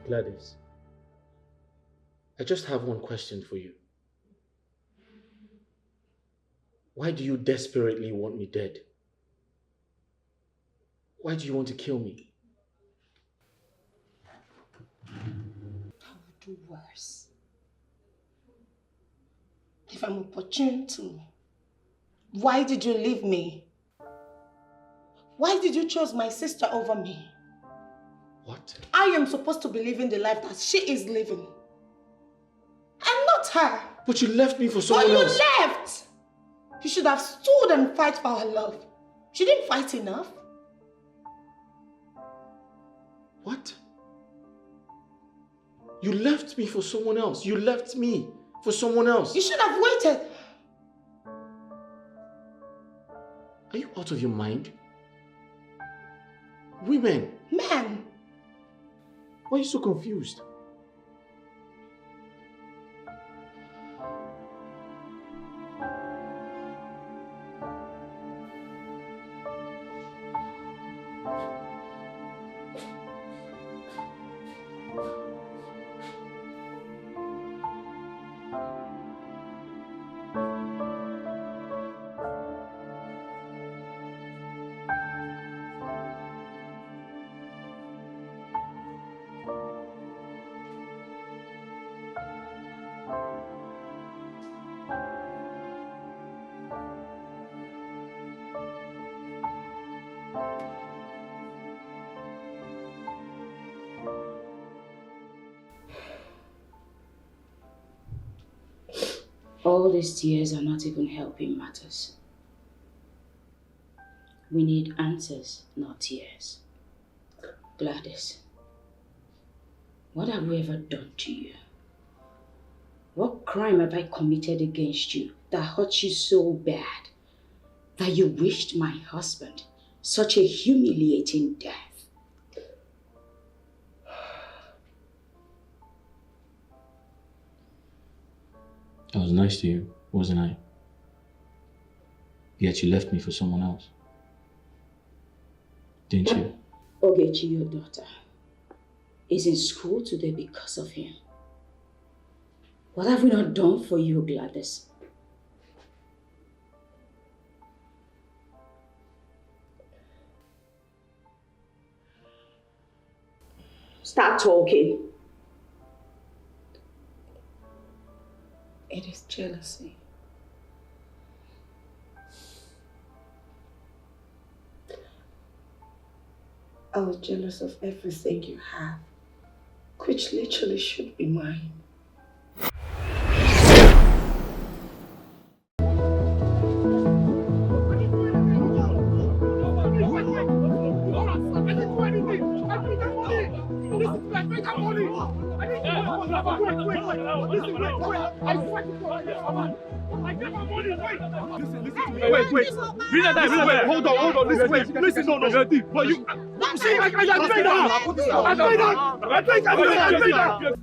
Gladys, I just have one question for you. Why do you desperately want me dead? Why do you want to kill me? I will do worse. If I'm opportune to. Why did you leave me? Why did you choose my sister over me? What? I am supposed to be living the life that she is living. I'm not her. But you left me for someone else. But you left! You should have stood and fight for her love. She didn't fight enough. What? You left me for someone else. You left me for someone else. You should have waited. Are you out of your mind? Women. Men. Why are you so confused? All these tears are not even helping matters. We need answers, not tears. Gladys, what have we ever done to you? What crime have I committed against you that hurt you so bad that you wished my husband such a humiliating death? I was nice to you, wasn't I? Yet you left me for someone else. Didn't you? Ogechi, your daughter, is in school today because of him. What have we not done for you, Gladys? Start talking. It is jealousy. I was jealous of everything you have, which literally should be mine. Wait. Hold on. Listen, no. But you see, I played that.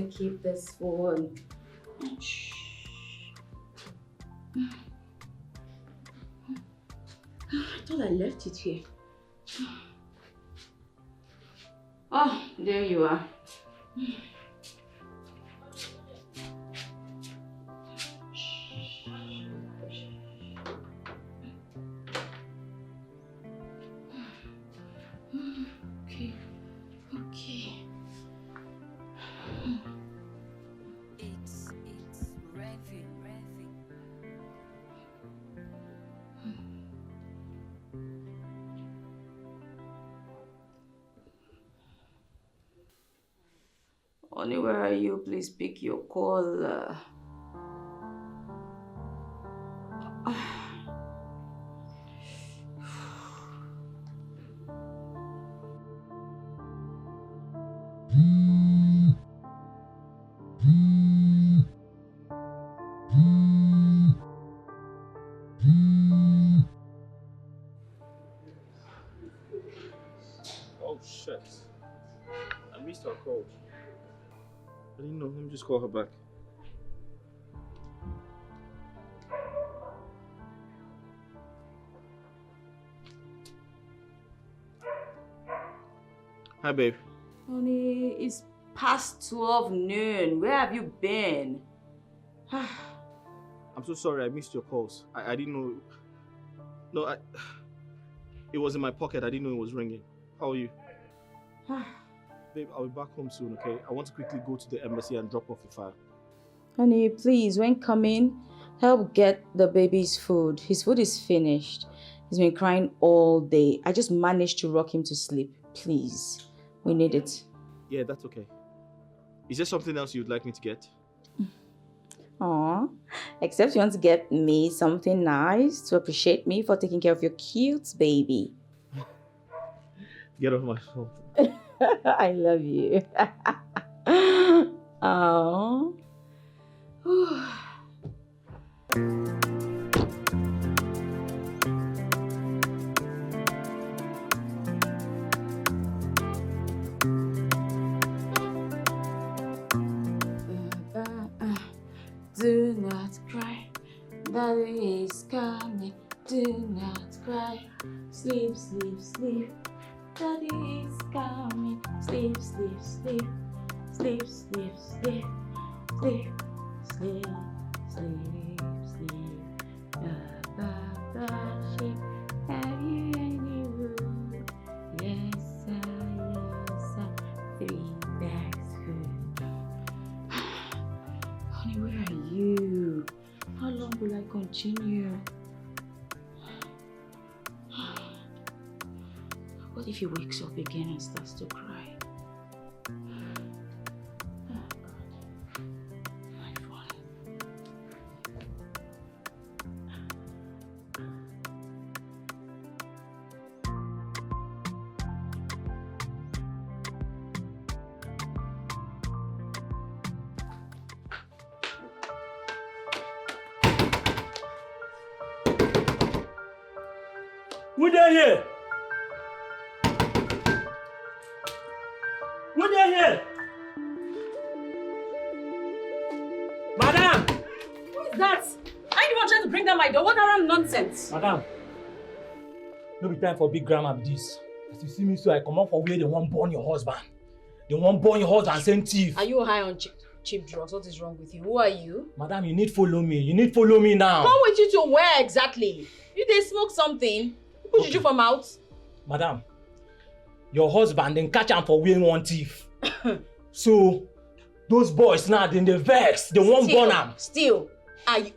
Keep this phone. Shh. I thought I left it here. Oh, there you are. Okay. Honey, where are you? Please pick your call. Oh shit. I missed her call. I didn't know. Let me just call her back. Hi, babe. Honey, it's past 12 noon. Where have you been? I'm so sorry. I missed your calls. I didn't know. No, it was in my pocket. I didn't know it was ringing. How are you? Babe, I'll be back home soon, okay? I want to quickly go to the embassy and drop off your file. Honey, please, when coming, help get the baby's food. His food is finished. He's been crying all day. I just managed to rock him to sleep. Please, we need it. Yeah, that's okay. Is there something else you'd like me to get? Aww, except you want to get me something nice to appreciate me for taking care of your cute baby. Get off my phone. I love you. Aww. Do not cry, Daddy is coming. Do not cry, sleep, sleep, sleep. Daddy is coming. Sleep, sleep, sleep. Sleep, sleep, sleep. Sleep, sleep, sleep, sleep. Sheep, have you any room? Yes, sir. 3 bags food. Honey, where are you? How long will I continue? What if he wakes up again and starts to cry? Who there here? Who there here? Madam! Who is that? I the one trying to bring down my door. What around nonsense? Madam, no be time for big grammar be this. As you see me so I come out for where they won't burn your husband. They won't burn your husband, send thief. Are you high on cheap drugs? What is wrong with you? Who are you? Madam, you need follow me. You need follow me now. Come with you to where exactly? You they smoke something? Who did you from out? Madam, your husband then catch him for wearing one thief. So, those boys now, then they vex. They won't burn him. Still, are you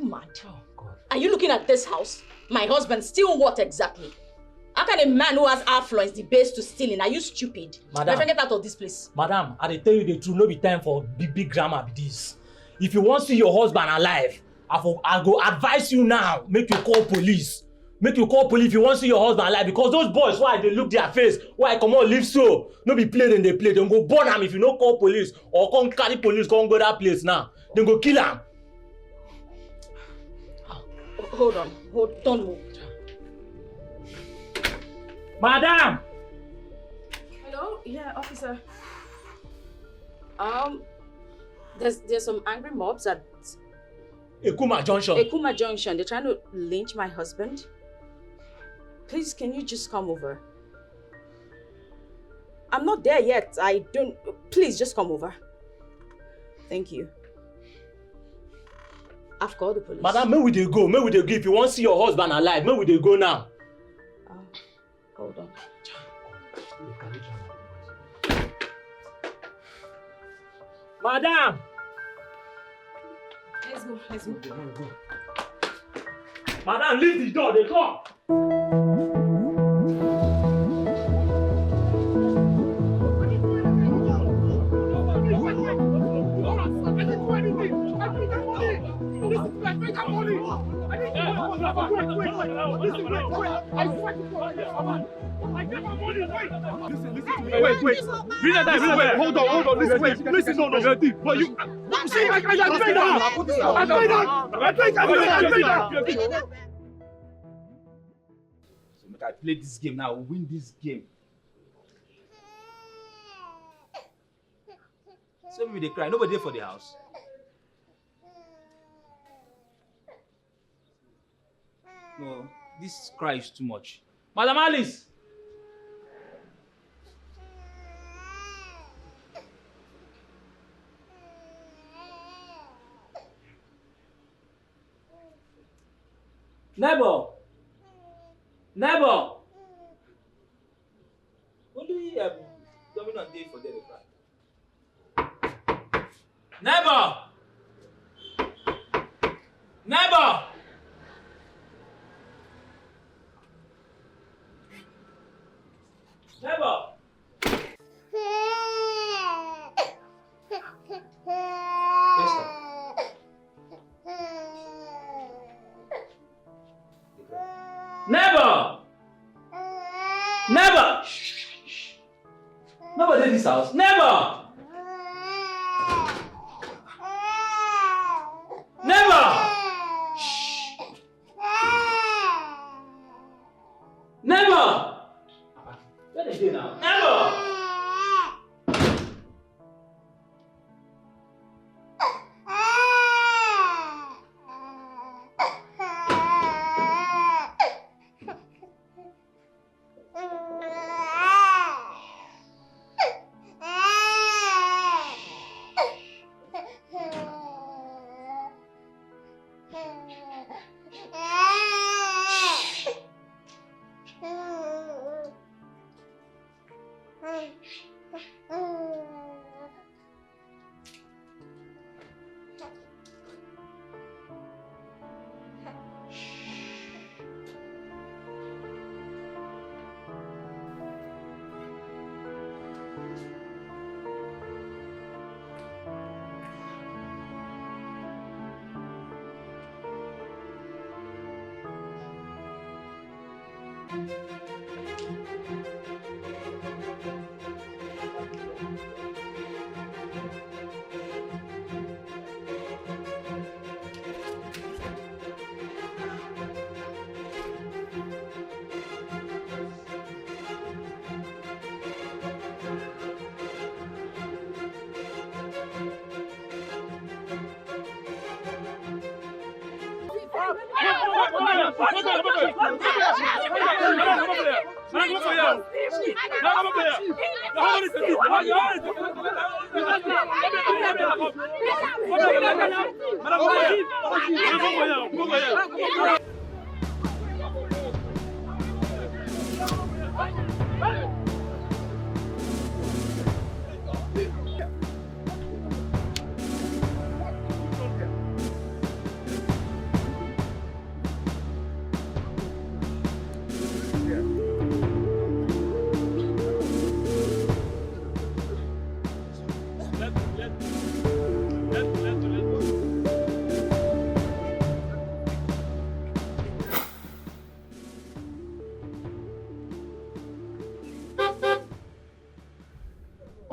mad? Oh, God. Are you looking at this house? My husband steal what exactly? How can a man who has affluence debase to stealing? Are you stupid? Madam. My friend, get out of this place. Madam, I tell you the truth, no be time for big grammar be this. If you want to see your husband alive, I go advise you now, make you call police. Make you call police if you want to see your husband alive, because those boys, why they look their face, why come on live so, no be play then they play, then go burn them if you no call police, or come carry police, come go that place now, then go kill them. Hold on, don't move. Madam! Hello? Yeah, officer. There's some angry mobs at Ekuma Junction. Ekuma Junction. They're trying to lynch my husband. Please, can you just come over? I'm not there yet. Please, just come over. Thank you. I've called the police. Madam, may we dey go. If you want to see your husband alive, may we dey go now. Hold on. Madam! Let's go. Madam, leave the door, they come. Hold on. Listen, no. But you see, I paid that. So make I play this game now, win this game. So maybe they cry. Nobody there for the house. No, this cry is too much. Madam Alice! Neighbor! Only dominant day for them to cry. Neighbor! Yes, sir. Never! Shh. Nobody in this house. Never! Shh. Never! Where they go now? Never!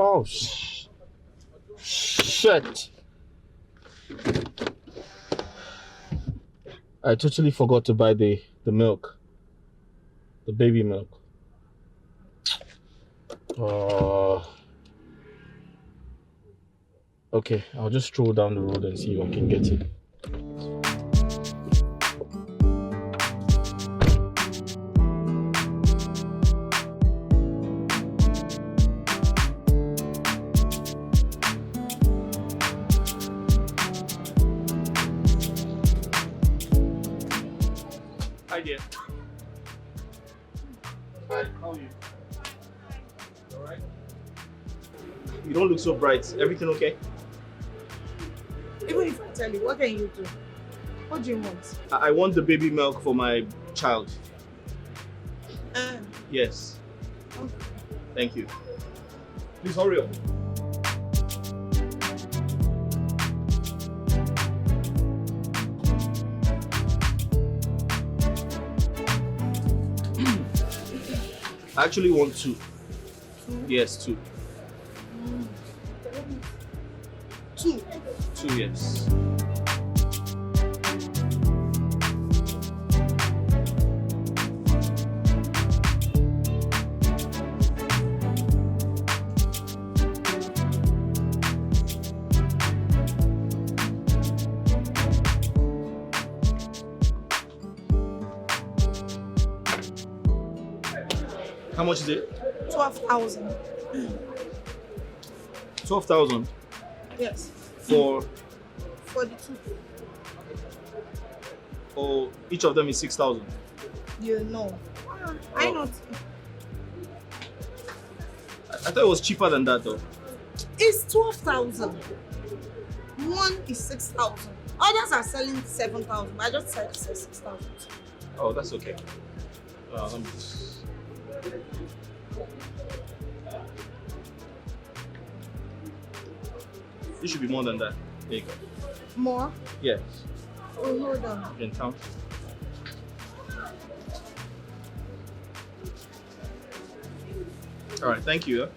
Oh, shit. I totally forgot to buy the milk. The baby milk. Okay, I'll just stroll down the road and see if I can get it. Hi dear. Hi, how are you? Alright? You don't look so bright. Everything okay? Even if I tell you, what can you do? What do you want? I want the baby milk for my child. Yes. Okay. Thank you. Please hurry up. I actually want 2. 2? Yes, 2. 2? 2, yes. How much is it? 12,000. 12,000 Yes. for For the 2. or each of them is 6,000. You know. I know. I thought it was cheaper than that though. It's 12,000. One is 6,000. Others are selling 7,000. I just said 6,000. Oh, that's okay. Let me just... It should be more than that. There you go. More? Yes. Oh, hold on. You can count. All right, thank you.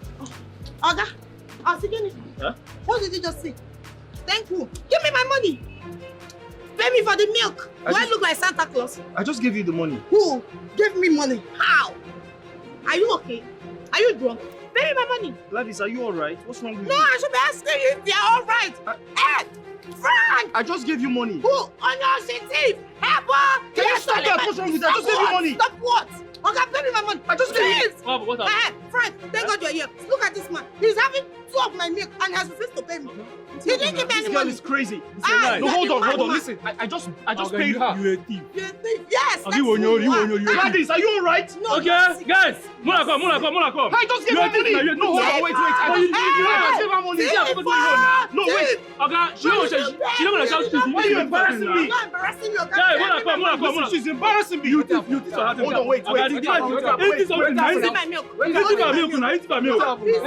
Oga, I'll see you. Huh? What did you just say? Thank you. Give me my money. Pay me for the milk. Do I look like Santa Claus? I just gave you the money. Who gave me money? How? Are you okay? Are you drunk? Pay me my money. Gladys, are you all right? What's wrong with No, you? I should be asking you if you're all right. Hey, Frank! I just gave you money. Who? On your city? Helper! Can you stop that? What's wrong with that? I just gave you money. Stop what? Okay, pay me my money. I just gave you. What happened? Hey, Frank, thank God you're here. Look at this man. He's having 2 of my milk and has refused to pay me. He didn't give me any This girl money. is crazy. Ah, No, hold on. woman. Listen, I just paid You her. a thief. You're a thief. Yes, that's You who you are. Gladys, are you all right? No, Okay, you're sick. guys, Muna come. I just gave her money. No, hold on, wait. I just gave her money. No, wait. Okay, she don't wanna shout to you. Why are you embarrassing me? I'm not embarrassing you. Guys, Muna. She's embarrassing me. You thief. Hold on, wait. Give me my milk. I just give her milk. No, wait.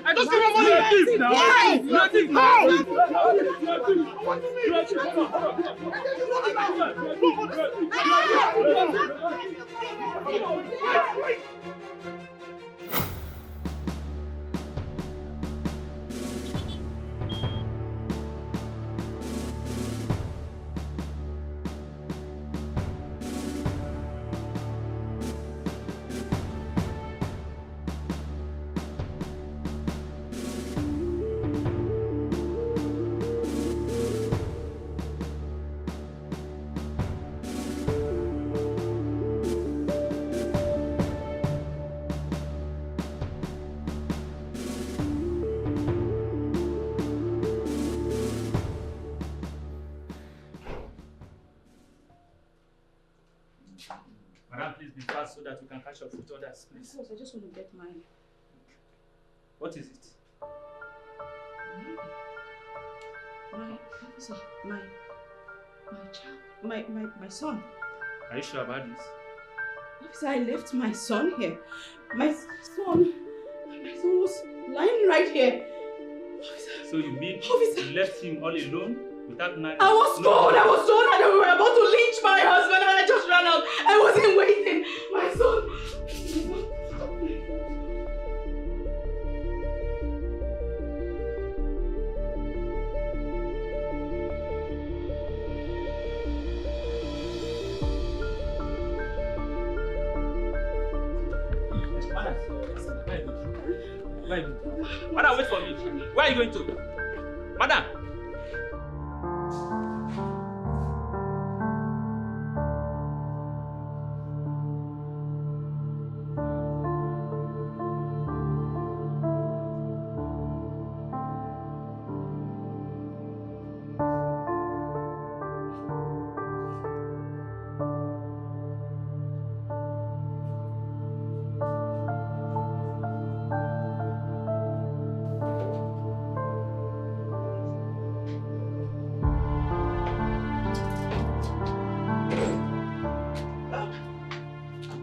I just gave her money. You're a thief now. Yes. You're a thief How? now. Madam, please be fast so that we can catch up with others, please. Of course, I just want to get mine. What is it? My son. Are you sure about this? Officer, I left my son here. My son was lying right here. Officer. So you mean Officer. you left him all alone without knowing? I was told that they were about to lynch my husband and I just ran out. I wasn't waiting. My son. Madam, wait for me. Where are you going to? Madam!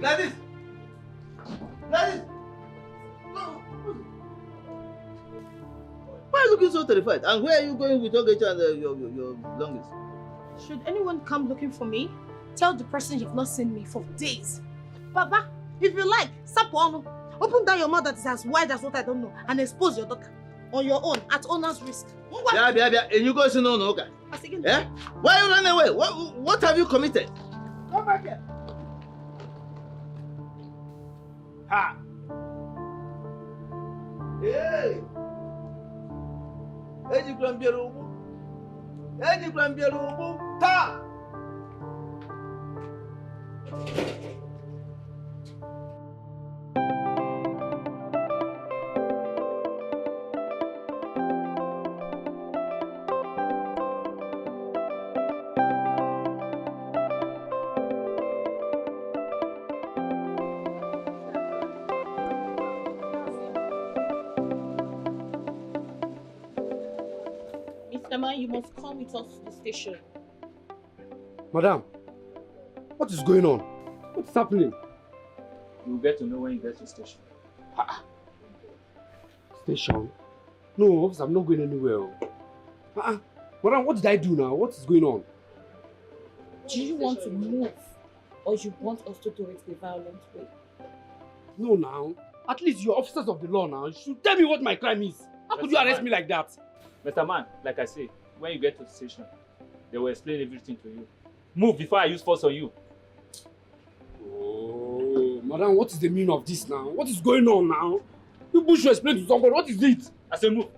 Gladys! Gladys! Why are you looking so terrified? And where are you going with Ogechi and your belongings? Should anyone come looking for me, tell the person you've not seen me for days. Baba, If you like, Sapono, open down your mouth that is as wide as what I don't know and expose your daughter on your own at owner's risk. Yeah. And you go say no, okay? Yeah? Why are you running away? What have you committed? Come back here. Ha! Hey! Eji kwambiero ubu. Ta! You must come with us to the station. Madam, what is going on? What's happening? You'll get to know when you get to the station. Station? No, officer, I'm not going anywhere. Madam, what did I do now? What is going on? Do you want to move or you want us to do it the violent way? No, now. At least you're officers of the law now. You should tell me what my crime is. How could you arrest me like that? Mr. Man, like I say, when you get to the station, they will explain everything to you. Move before I use force on you. Oh, madam, what is the meaning of this now? What is going on now? You should explain to somebody. What is it? I say move.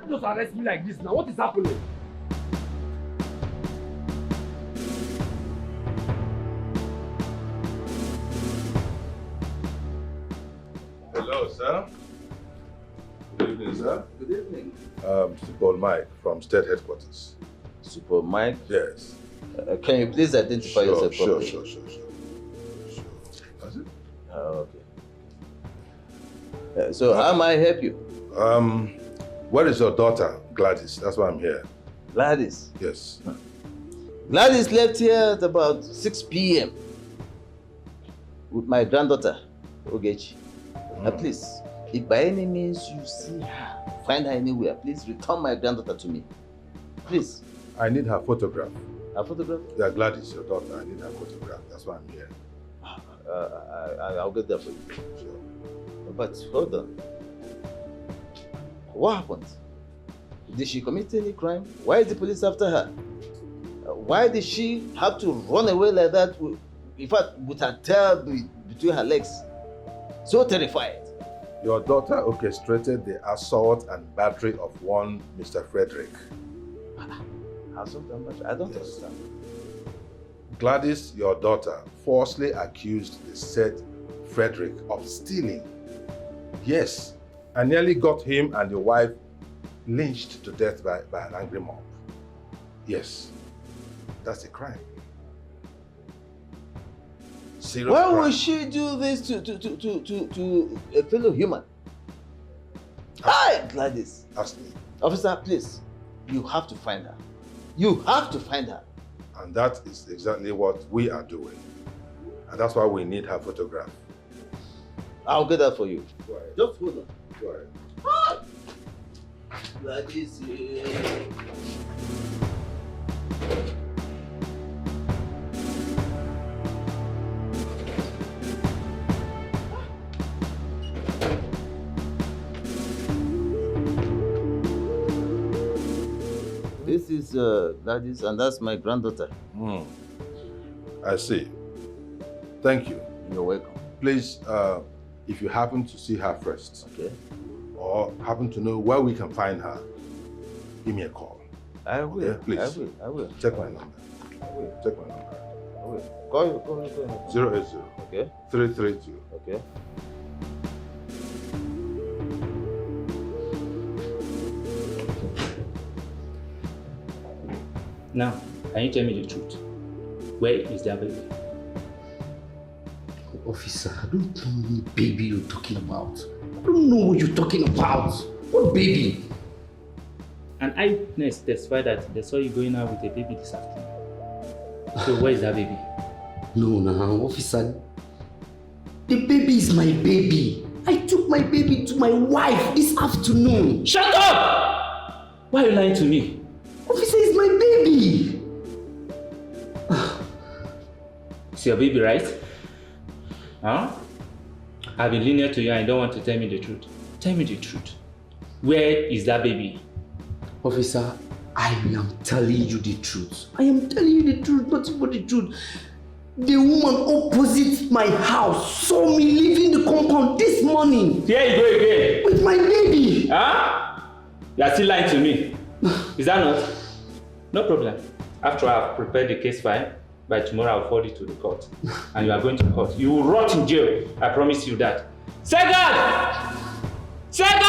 Just arrest me like this now. What is happening? Hello, sir. Good evening, sir. Good evening. Super Mike from State Headquarters. Super Mike? Yes. Can you please identify yourself properly? Sure. That's it? Okay. So how may I help you? Where is your daughter, Gladys? That's why I'm here. Gladys? Yes. Gladys left here at about 6 p.m. with my granddaughter, Ogechi. Please, if by any means you see her, find her anywhere, please return my granddaughter to me. Please. I need her photograph. Her photograph? Yeah, Gladys, your daughter. I need her photograph. That's why I'm here. I'll get that for you. Sure. But hold on. What happened? Did she commit any crime? Why is the police after her? Why did she have to run away like that? In fact, with her tail between her legs. So terrified. Your daughter orchestrated the assault and battery of one Mr. Frederick. Assault and battery? I don't understand. Gladys, your daughter, falsely accused the said Frederick of stealing. Yes, I nearly got him and the wife lynched to death by an angry mob. Yes, that's a crime. Serious Why crime. would she do this to a fellow human? Hi, Gladys. Ask me. Officer, please, you have to find her. You have to find her. And that is exactly what we are doing. And that's why we need her photograph. I'll get that for you. Right. Just hold on. Right. Ah! Gladys. This is Gladys, and that's my granddaughter. I see. Thank you. You're welcome. Please, if you happen to see her first, Okay. or happen to know where we can find her, give me a call. I will. Okay, please. I will. Check my number. I will. Check my number. I will. Go ahead. 080 Okay. 332. Okay. Now, can you tell me the truth? Where is their baby? Officer, I don't know any baby you're talking about. I don't know what you're talking about. What baby? An eyewitness testified that they saw you going out with a baby this afternoon. So where is that baby? No, officer. The baby is my baby. I took my baby to my wife this afternoon. Shut up! Why are you lying to me? Officer, it's my baby. It's your baby, right? Huh? I've been lenient to you and you don't want to tell me the truth. Tell me the truth. Where is that baby? Officer, I am telling you the truth. I am telling you the truth, nothing but the truth. The woman opposite my house saw me leaving the compound this morning. Here you go again. With my baby. Huh? You are still lying to me. Is that not? No problem. After I've prepared the case file, by tomorrow I'll forward it to the court. And you are going to court. You will rot in jail. I promise you that. Second! Second!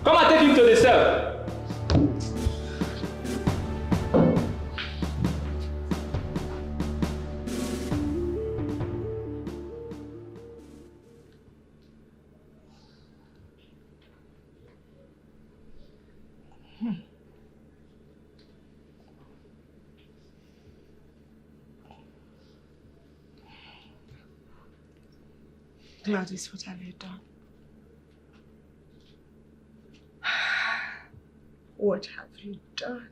Come and take him to the cell. Gladys, what have you done? What have you done?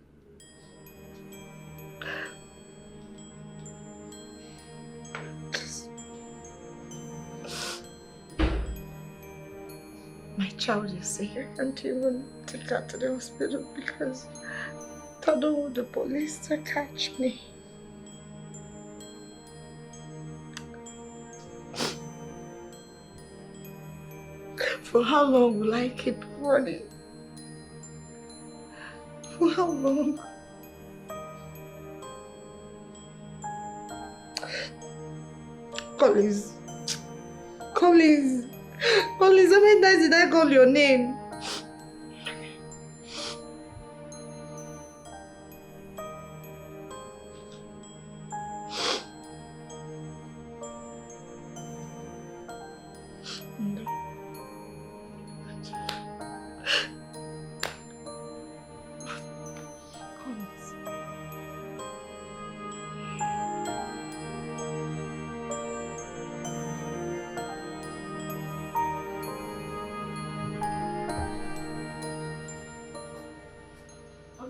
My child is sick. I can't even take her to the hospital because I don't want the police to catch me. For how long will I keep running? For how long? Collins. Collins. Collins, how many times did I call your name?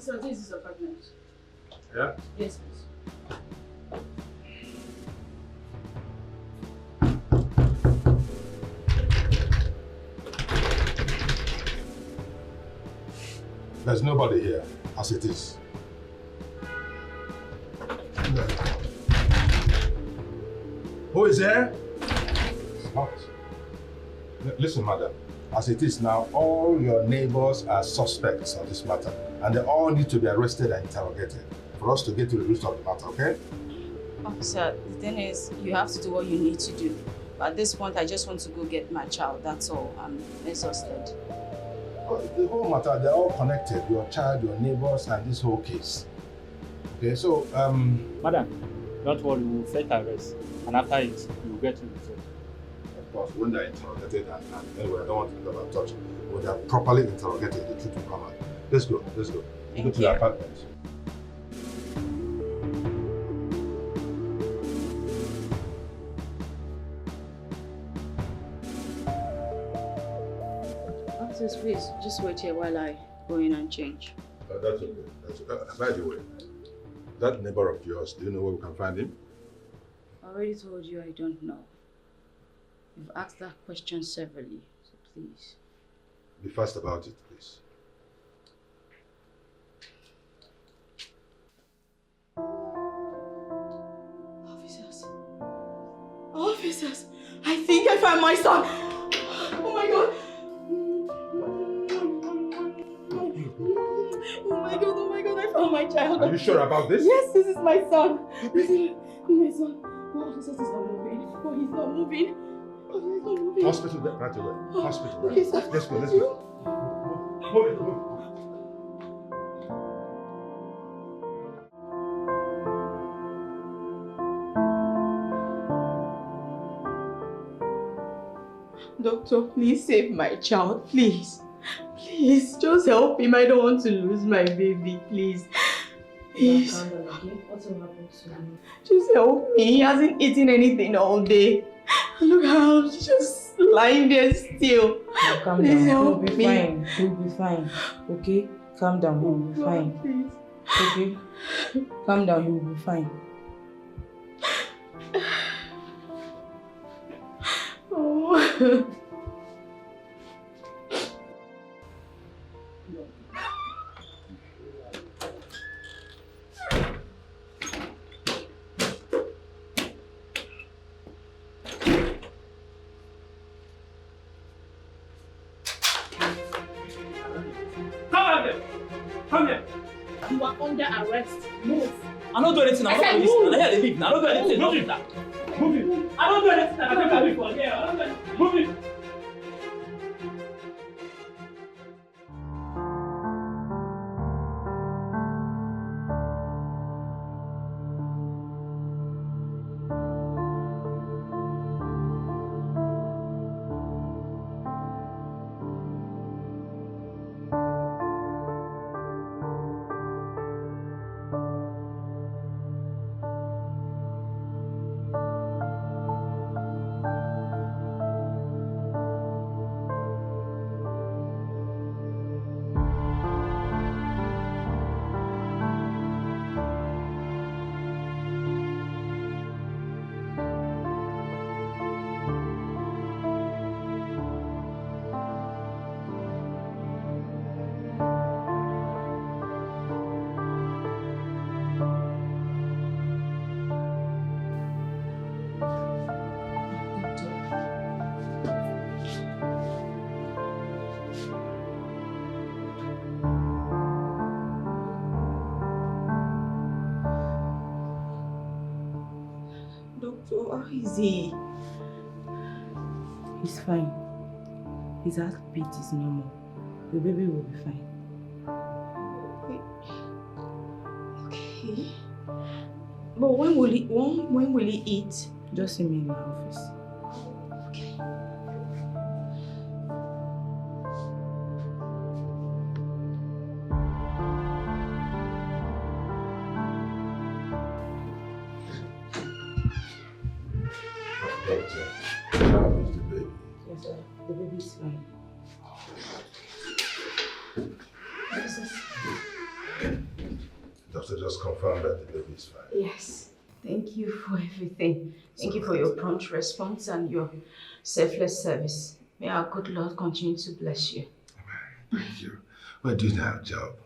So this is apartment. Yeah? Yes, please. There's nobody here, as it is. Who is there? Not. Listen, madam. As it is now, all your neighbors are suspects on this matter, and they all need to be arrested and interrogated for us to get to the root of the matter, okay? Officer, the thing is, you have to do what you need to do. At this point, I just want to go get my child, that's all. I'm exhausted. The whole matter, they're all connected. Your child, your neighbors, and this whole case. Okay, so, Madam, don't worry, we'll set arrest. And after it, you'll get to the result. Of course, when they're interrogated, and anyway, I don't want to talk about touch. When they're properly interrogated, the truth will come out. Let's go, let's go. Go to the apartment. Officers, please, just wait here while I go in and change. That's okay. That's okay. By the way, that neighbor of yours, do you know where we can find him? I already told you I don't know. You've asked that question severally, so please. Be fast about it, please. Officers. Officers. I think I found my son. Oh my God. Oh my God, I found my child. Are you sure about this? Yes, this is my son. This is my son. Oh, officers, he's not moving. Oh, he's not moving. Oh, he's not moving. Hospital, right away. Hospital, right? Okay, sir. Let's go, let's go. Move it, move it. Doctor, please save my child, please. Please, just help him. I don't want to lose my baby, please. Please. What's happened to him? Just help me. He hasn't eaten anything all day. Look how he's just lying there still. Now, calm please down. help You'll be me. fine. You'll be fine. Okay? Calm down. You'll be fine. Please. Okay? Calm down. You'll be fine. Come here. You are under arrest. Move. I don't do anything. I'm not police. I'm here to leave. I don't do anything. Move it. Move it. I don't do anything. I don't do anything. Yeah, move it. So how is he? He's fine. His heartbeat is normal. The baby will be fine. Okay. But when will he eat? Just see me in my office. Okay. Yes, sir. The baby is fine. Doctor just confirmed that the baby is fine. Yes. Thank you for everything. Thank you for your prompt response and your selfless service. May our good Lord continue to bless you. Amen. Thank you. We're doing our job.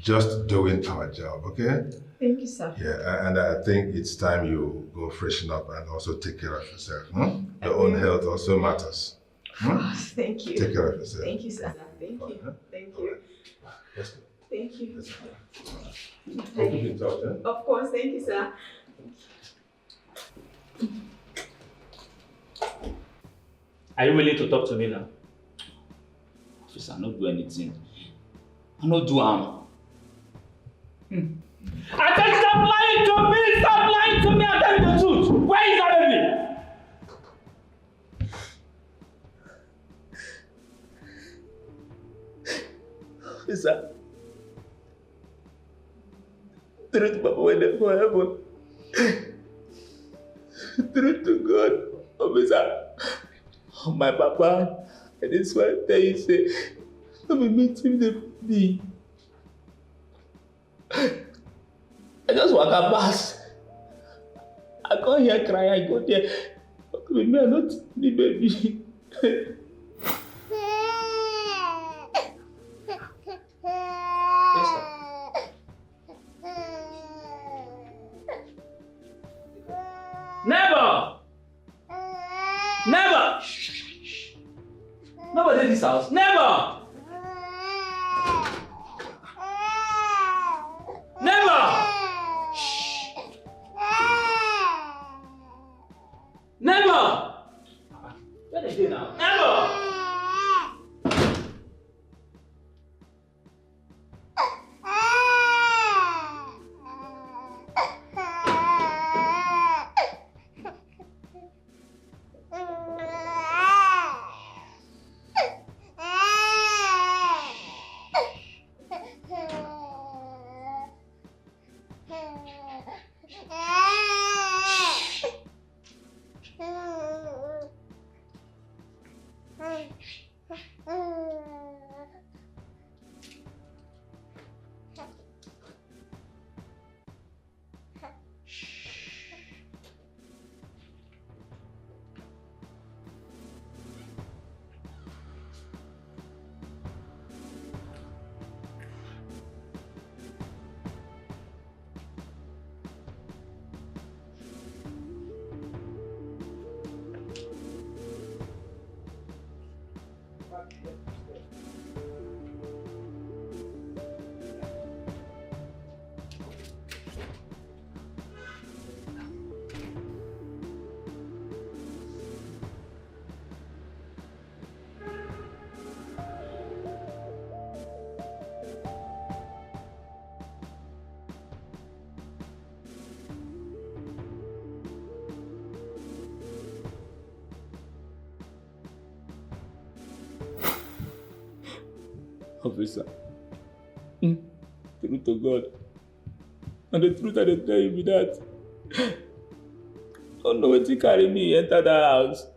Just doing our job, okay? Thank you, sir. Yeah, and I think it's time you go freshen up and also take care of yourself. Your own health also matters. Thank you. Take care of yourself. Thank you, sir. Thank you. Thank you. Let's go. Thank you. Let's go. We'll keep in touch, eh? Of course, thank you, sir. Are you willing to talk to me now? Officer, I not do anything. I not do harm. I said stop lying to me! Stop lying to me! I'm telling you the truth! Where is that baby? Officer, truth Papa waited for heaven. Truth to God, officer. My papa and his wife tell you say, let me meet him the baby. I just walk up past. I come here cry, I go there. With me, I not the baby. Never! Never! Nobody in this house. Never! Never! Never! Where they do now? Never! Officer, true to God, and the truth I dey tell you be that don't know wetin carry me enter that house.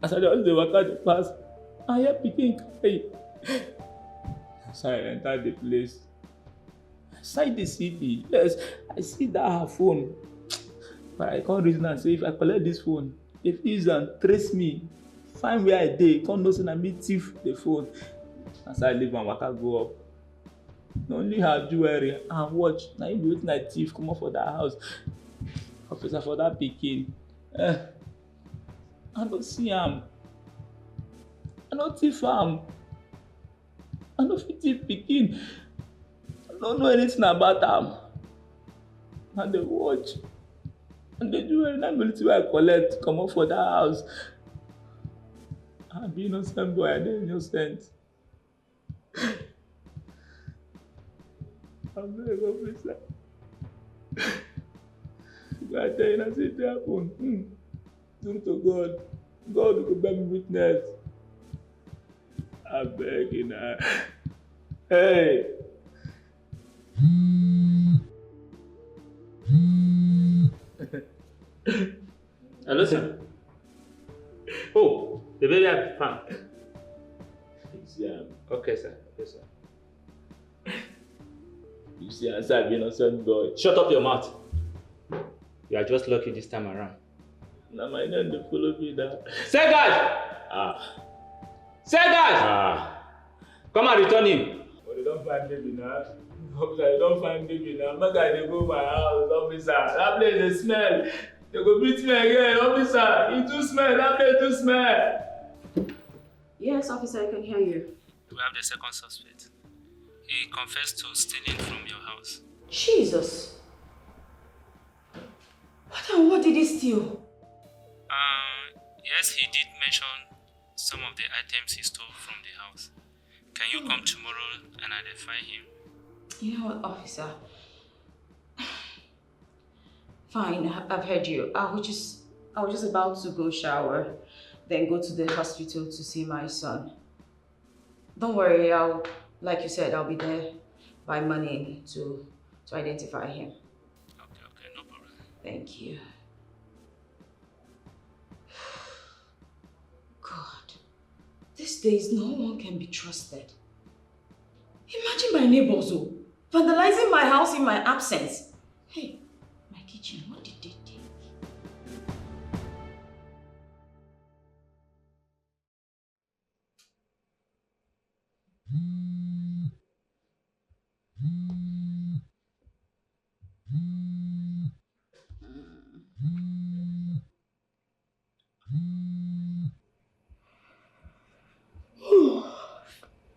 As I just dey waka dey pass, I hear pikin cry. As I enter the place, I sight the CV. Yes, I see that her phone. But I can't reason and say if I collect this phone, if he use am trace me, find where I dey, come know say na me thief the phone. As I leave and waka go up, na only her jewelry and watch na im be wetin I thief comot for that house. Officer, for that pikin, I no see am. I no thief am. I no fit thief pikin. I no know anything about am. Na the watch and the jewelry na be wetin I collect comot for that house. I be innocent boy, I dey innocent. Abeg, officer. I tell you, I say it happen. True to God. God will bear me witness. I beg you now. Hey. Hello, sir. Oh, the baby I found. Okay, sir. Yes, sir. You see, as I've been innocent boy. Shut up your mouth. You are just lucky this time around. Now my name they follow me now. Say guys! Say guys! Come and return him. But they don't find baby now. Officer, they don't find baby now. My guy they go my house, officer. That place they smell. They go beat me again, officer. It too smell. That place too smell. Yes, officer, I can hear you. We have the second suspect. He confessed to stealing from your house. Jesus. What did he steal? Yes, he did mention some of the items he stole from the house. Can you come tomorrow and identify him? You know what, officer? Fine, I've heard you. I was just about to go shower, then go to the hospital to see my son. Don't worry, like you said, I'll be there by morning to identify him. Okay, no problem. Thank you. God, these days no one can be trusted. Imagine my neighbors vandalizing my house in my absence. Hey, my kitchen, what did they take?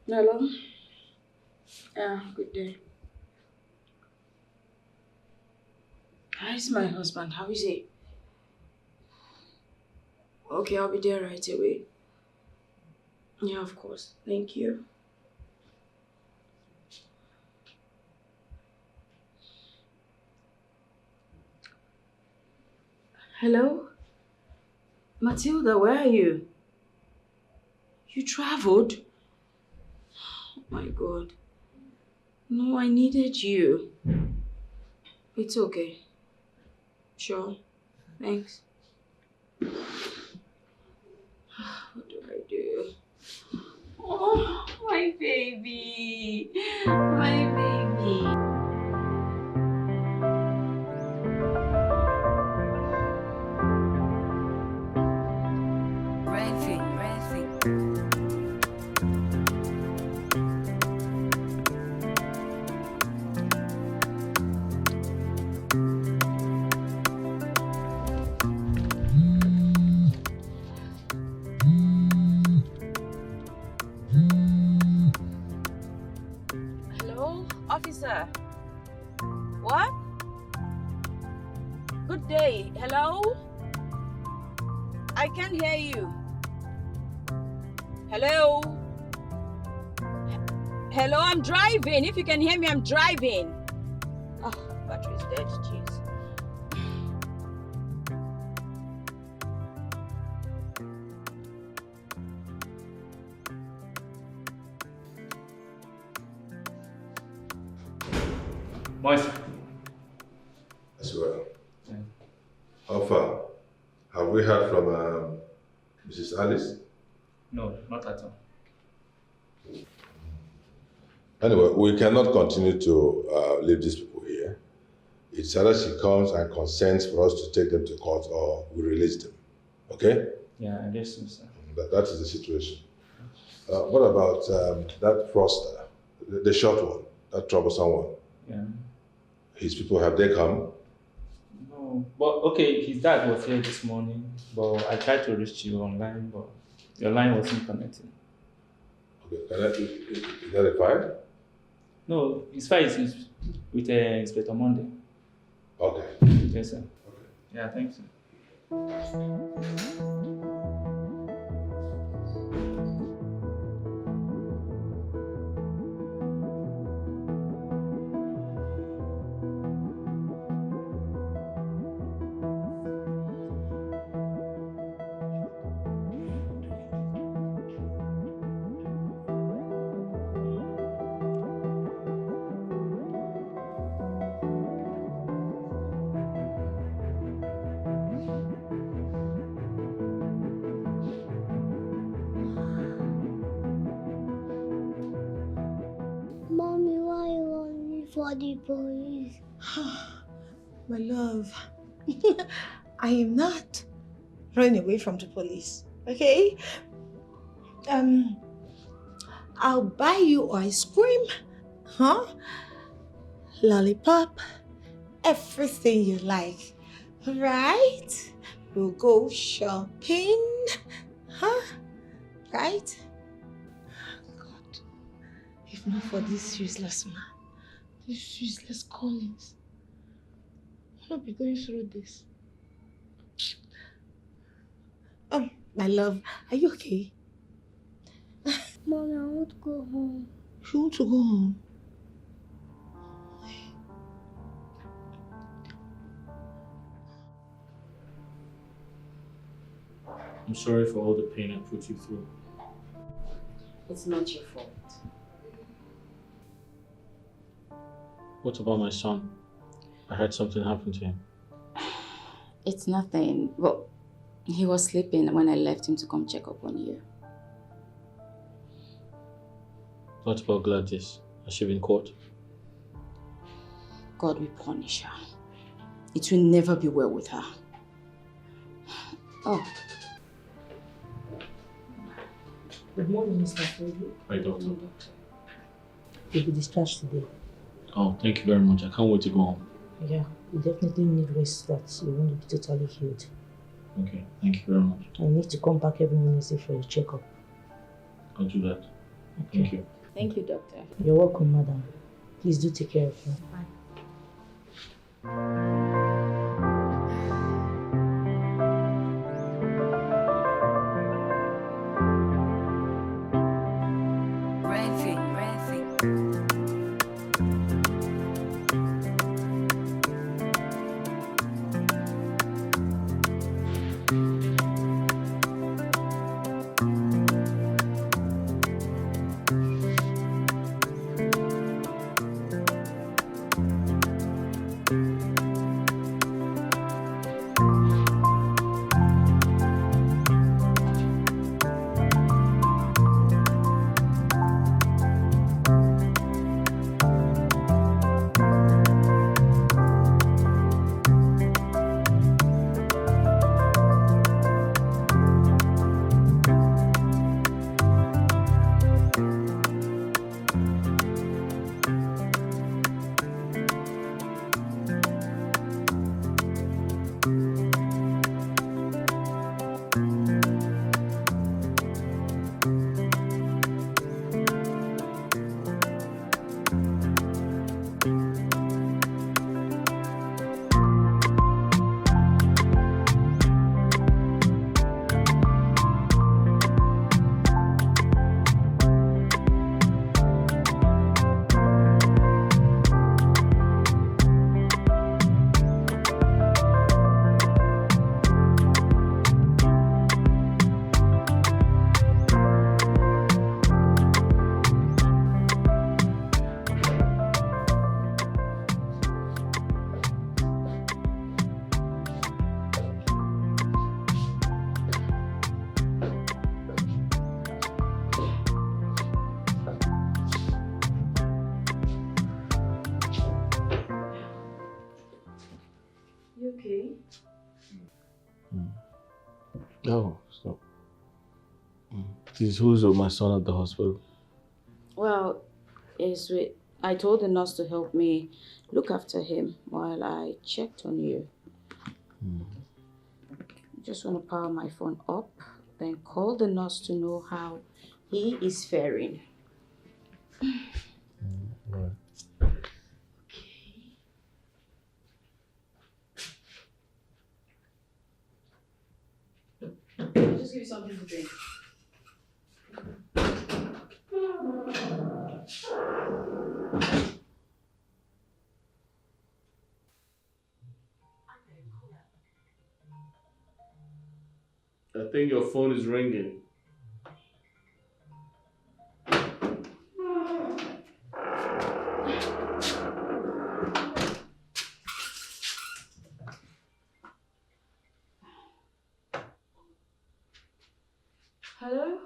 Hello? Yeah, good day. How is my husband? How is he? Okay, I'll be there right away. Yeah, of course. Thank you. Hello? Matilda, where are you? You traveled? Oh my God. No, I needed you. It's okay. Sure. Thanks. What do I do? Oh, my baby. My baby. sir. What? Good day. Hello? I can't hear you. Hello? Hello, I'm driving. If you can hear me, I'm driving. Oh, battery's dead. Jeez. Moise. As well. How far? Have we heard from Mrs. Alice? No, not at all. Anyway, we cannot continue to leave these people here. It's either she comes and consents for us to take them to court or we release them. Okay? Yeah, I guess so, sir. That is the situation. What about that fraudster, the short one, that troublesome one? Yeah. His people, have they come? No, but okay, his dad was here this morning, but I tried to reach you online, but your line wasn't connecting. Okay, is that a file? No, his file is with Inspector Monday. Okay. Yes, sir. Okay. Yeah, thanks, sir. Mommy, why you want me for the police? My love, I am not running away from the police, okay? I'll buy you ice cream, lollipop, everything you like, right? We'll go shopping, right? God, if not for this useless man, this useless Collins, I'll not be going through this. My love, are you okay? Mommy, I want to go home. You want to go home? I'm sorry for all the pain I put you through. It's not your fault. What about my son? I heard something happened to him. It's nothing. Well, he was sleeping when I left him to come check up on you. What about Gladys? Has she been caught? God will punish her. It will never be well with her. Oh. Good morning, Mr. Freddy. Hi, doctor. You'll be discharged today. Oh, thank you very much. I can't wait to go home. Yeah, you definitely need rest so that you won't be totally healed. Okay, thank you very much. I need to come back every Wednesday for your checkup. I'll do that. Okay. Thank you. Thank you, doctor. You're welcome, madam. Please do take care of her. Bye. Oh, so. Please, who's with my son at the hospital? Well, I told the nurse to help me look after him while I checked on you. I just want to power my phone up, then call the nurse to know how he is faring. Right. I'll just give you something to drink. I think your phone is ringing. Hello?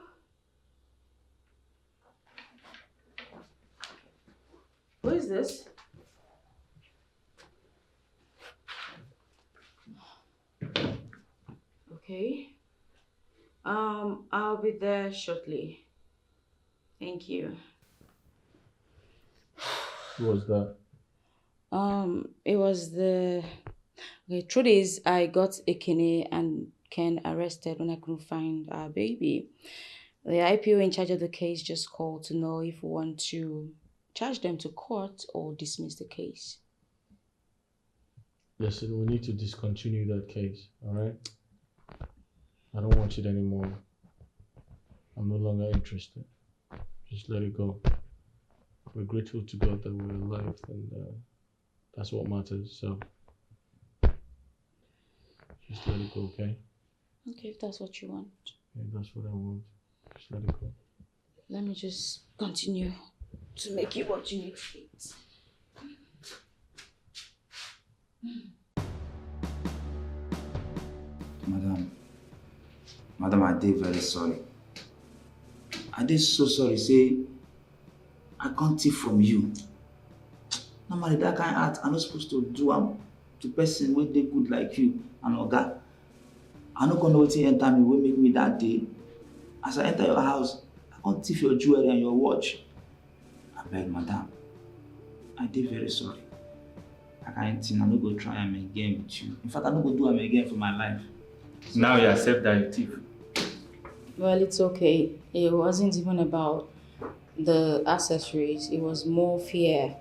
Who is this? Okay. I'll be there shortly. Thank you. Who was that? It was the... Okay, truth is, I got Ekene and Ken arrested when I couldn't find our baby. The IPO in charge of the case just called to know if we want to charge them to court or dismiss the case. Listen, we need to discontinue that case, alright? I don't want it anymore. I'm no longer interested. Just let it go. We're grateful to God that we're alive, and that's what matters, so just let it go, okay? Okay, if that's what you want. Yeah, that's what I want. Just let it go. Let me just continue to make you what you need to eat. Madam, I did very sorry. I did so sorry, say, I can't take from you. Normally, that kind of act, I'm not supposed to do to person when they good like you and Oga. I'm not going to enter me, will make me that day. As I enter your house, I can't thief your jewelry and your watch. I beg, madam, I did very sorry. I can't think, I'm not going to try them again with you. In fact, I'm not going to do them again for my life. Now you accept that you thief. Well, it's okay. It wasn't even about the accessories. It was more fear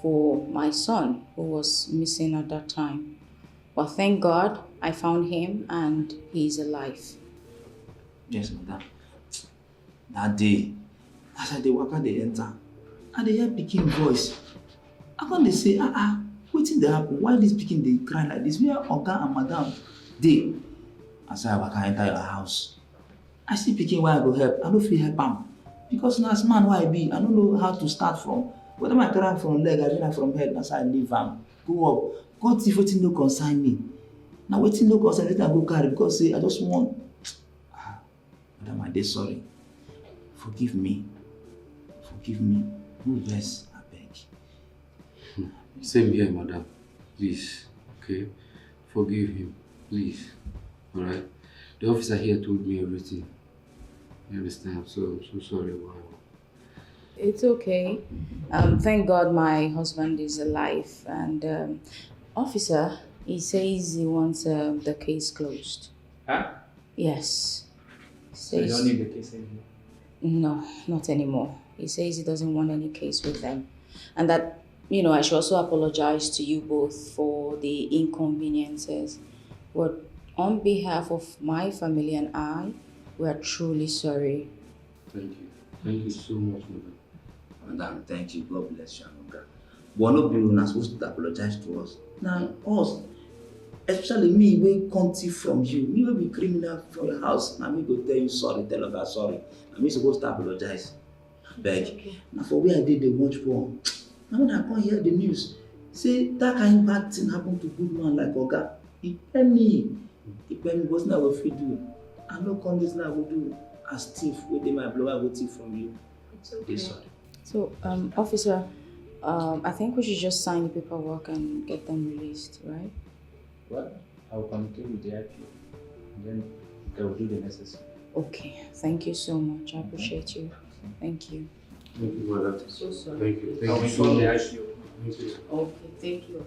for my son who was missing at that time. But thank God I found him and he's alive. Yes, madam. That day, as I walk out, they enter, and they hear picking voice. I can't say, waiting they happen. Why this picking they cry like this? Where Oga and madam they? As I walk enter your house, I see picking where I go help. I don't feel help him. Because now as man who I be, I don't know how to start from. Whether I carry from leg, I bring from head, that's how I leave him. Go up. God see wetin no concern me. Now wetin no concern, let I go carry because say I just want. Madam, I dey sorry. Forgive me. Forgive me. No vex, I beg. Same here, madam. Please, okay? Forgive him, please. Alright? The officer here told me everything. You understand? So I'm so sorry about it. It's okay. Thank God my husband is alive. And officer, he says he wants the case closed. Huh? Yes. So you don't need the case anymore? No, not anymore. He says he doesn't want any case with them. And that, I should also apologize to you both for the inconveniences. But on behalf of my family and I, we are truly sorry. Thank you. Thank you so much, madam. Madam, thank you. God bless you, Anuga. But no people are supposed to apologize to us. Now, us, especially me, we can't see from you. Me will be criminal from your house. Now me go tell you sorry, tell Oga sorry. And me supposed to apologize. Beg. Okay. Now for where I did the watch porn, now when I come hear the news, say that kind of bad thing happened to good man like Oga. He tell me. He tell me what's not what we do. I know this now will do as thief with my blood. I will thief from you. It's okay. Sorry. So, officer, I think we should just sign the paperwork and get them released, right? Well, I'll communicate with the IPO. And then They will do the necessary. Okay, thank you so much. I appreciate you. Thank you. Thank you, mother. So sorry. Thank you. I Thank will you so inform the much. ICU. Thank you. Okay, thank you.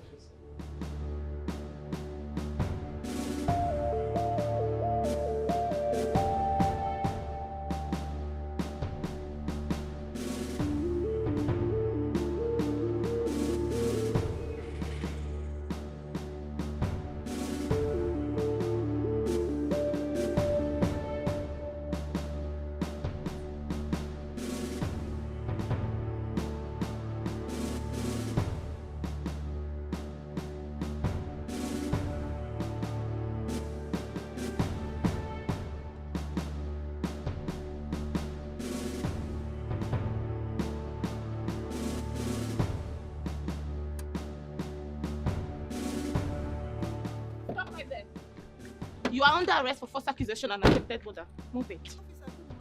You are under arrest for false accusation and attempted murder. Move it.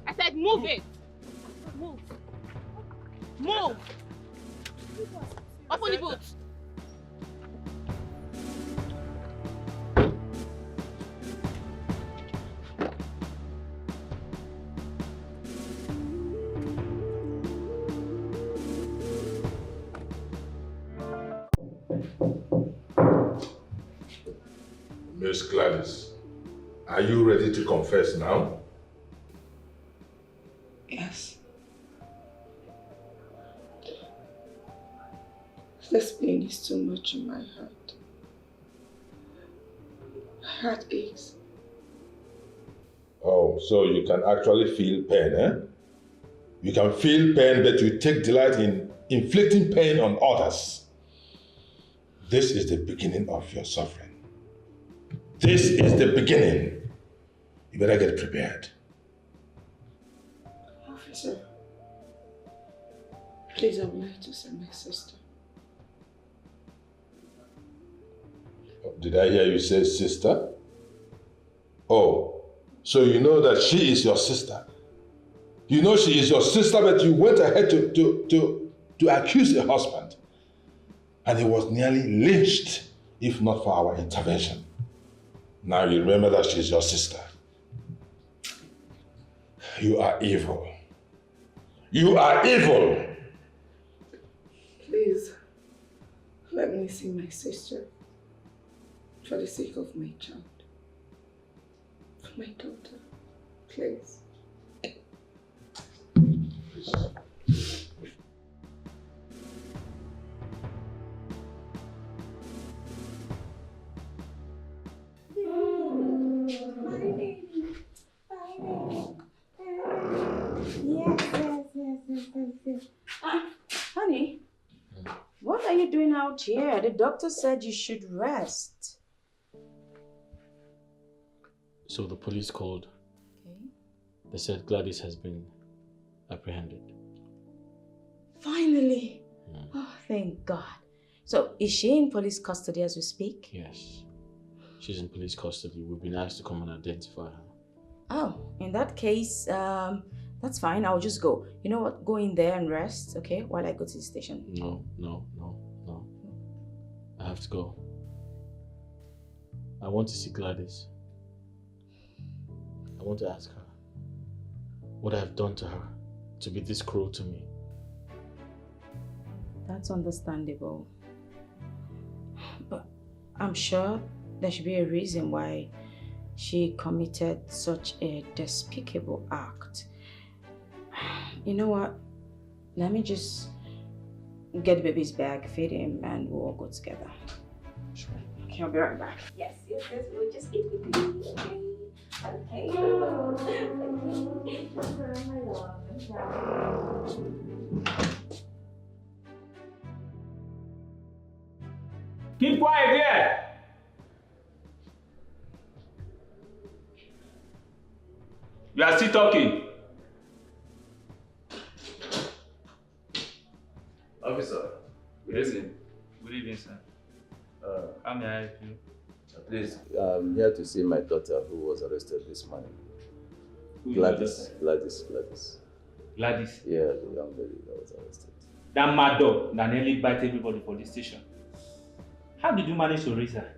I said move it. Move. Move. Open the boot. Miss Gladys, are you ready to confess now? Yes. This pain is too much in my heart. My heart aches. Oh, so you can actually feel pain, eh? You can feel pain, but you take delight in inflicting pain on others. This is the beginning of your suffering. This is the beginning. You better get prepared. Officer, please, I would like to see my sister. Did I hear you say sister? Oh, so you know that she is your sister. You know she is your sister, but you went ahead to accuse a husband. And he was nearly lynched, if not for our intervention. Now you remember that she's your sister. You are evil. You are evil. Please, let me see my sister. For the sake of my child. For my daughter. Please. Honey, what are you doing out here? The doctor said you should rest. So the police called. Okay. They said Gladys has been apprehended. Finally. Oh, thank God. So, is she in police custody as we speak? Yes. She's in police custody. We've been asked to come and identify her. Oh, in that case, that's fine. I'll just go. You know what? Go in there and rest, okay? While I go to the station. No. I have to go. I want to see Gladys. I want to ask her what I have done to her to be this cruel to me. That's understandable. But I'm sure there should be a reason why she committed such a despicable act. You know what? Let me just get the baby's bag, feed him, and we'll all go together. Sure. Okay, I'll be right back. Yes, we'll just eat with me. Okay. Keep quiet here. You are still talking. Officer, Good evening. Good evening, sir. How may I help you? please, I'm here to see my daughter who was arrested this morning. Who is Gladys. your Gladys? Yeah, the young lady that was arrested. That mad dog that nearly bite everybody for this station. How did you manage to raise her?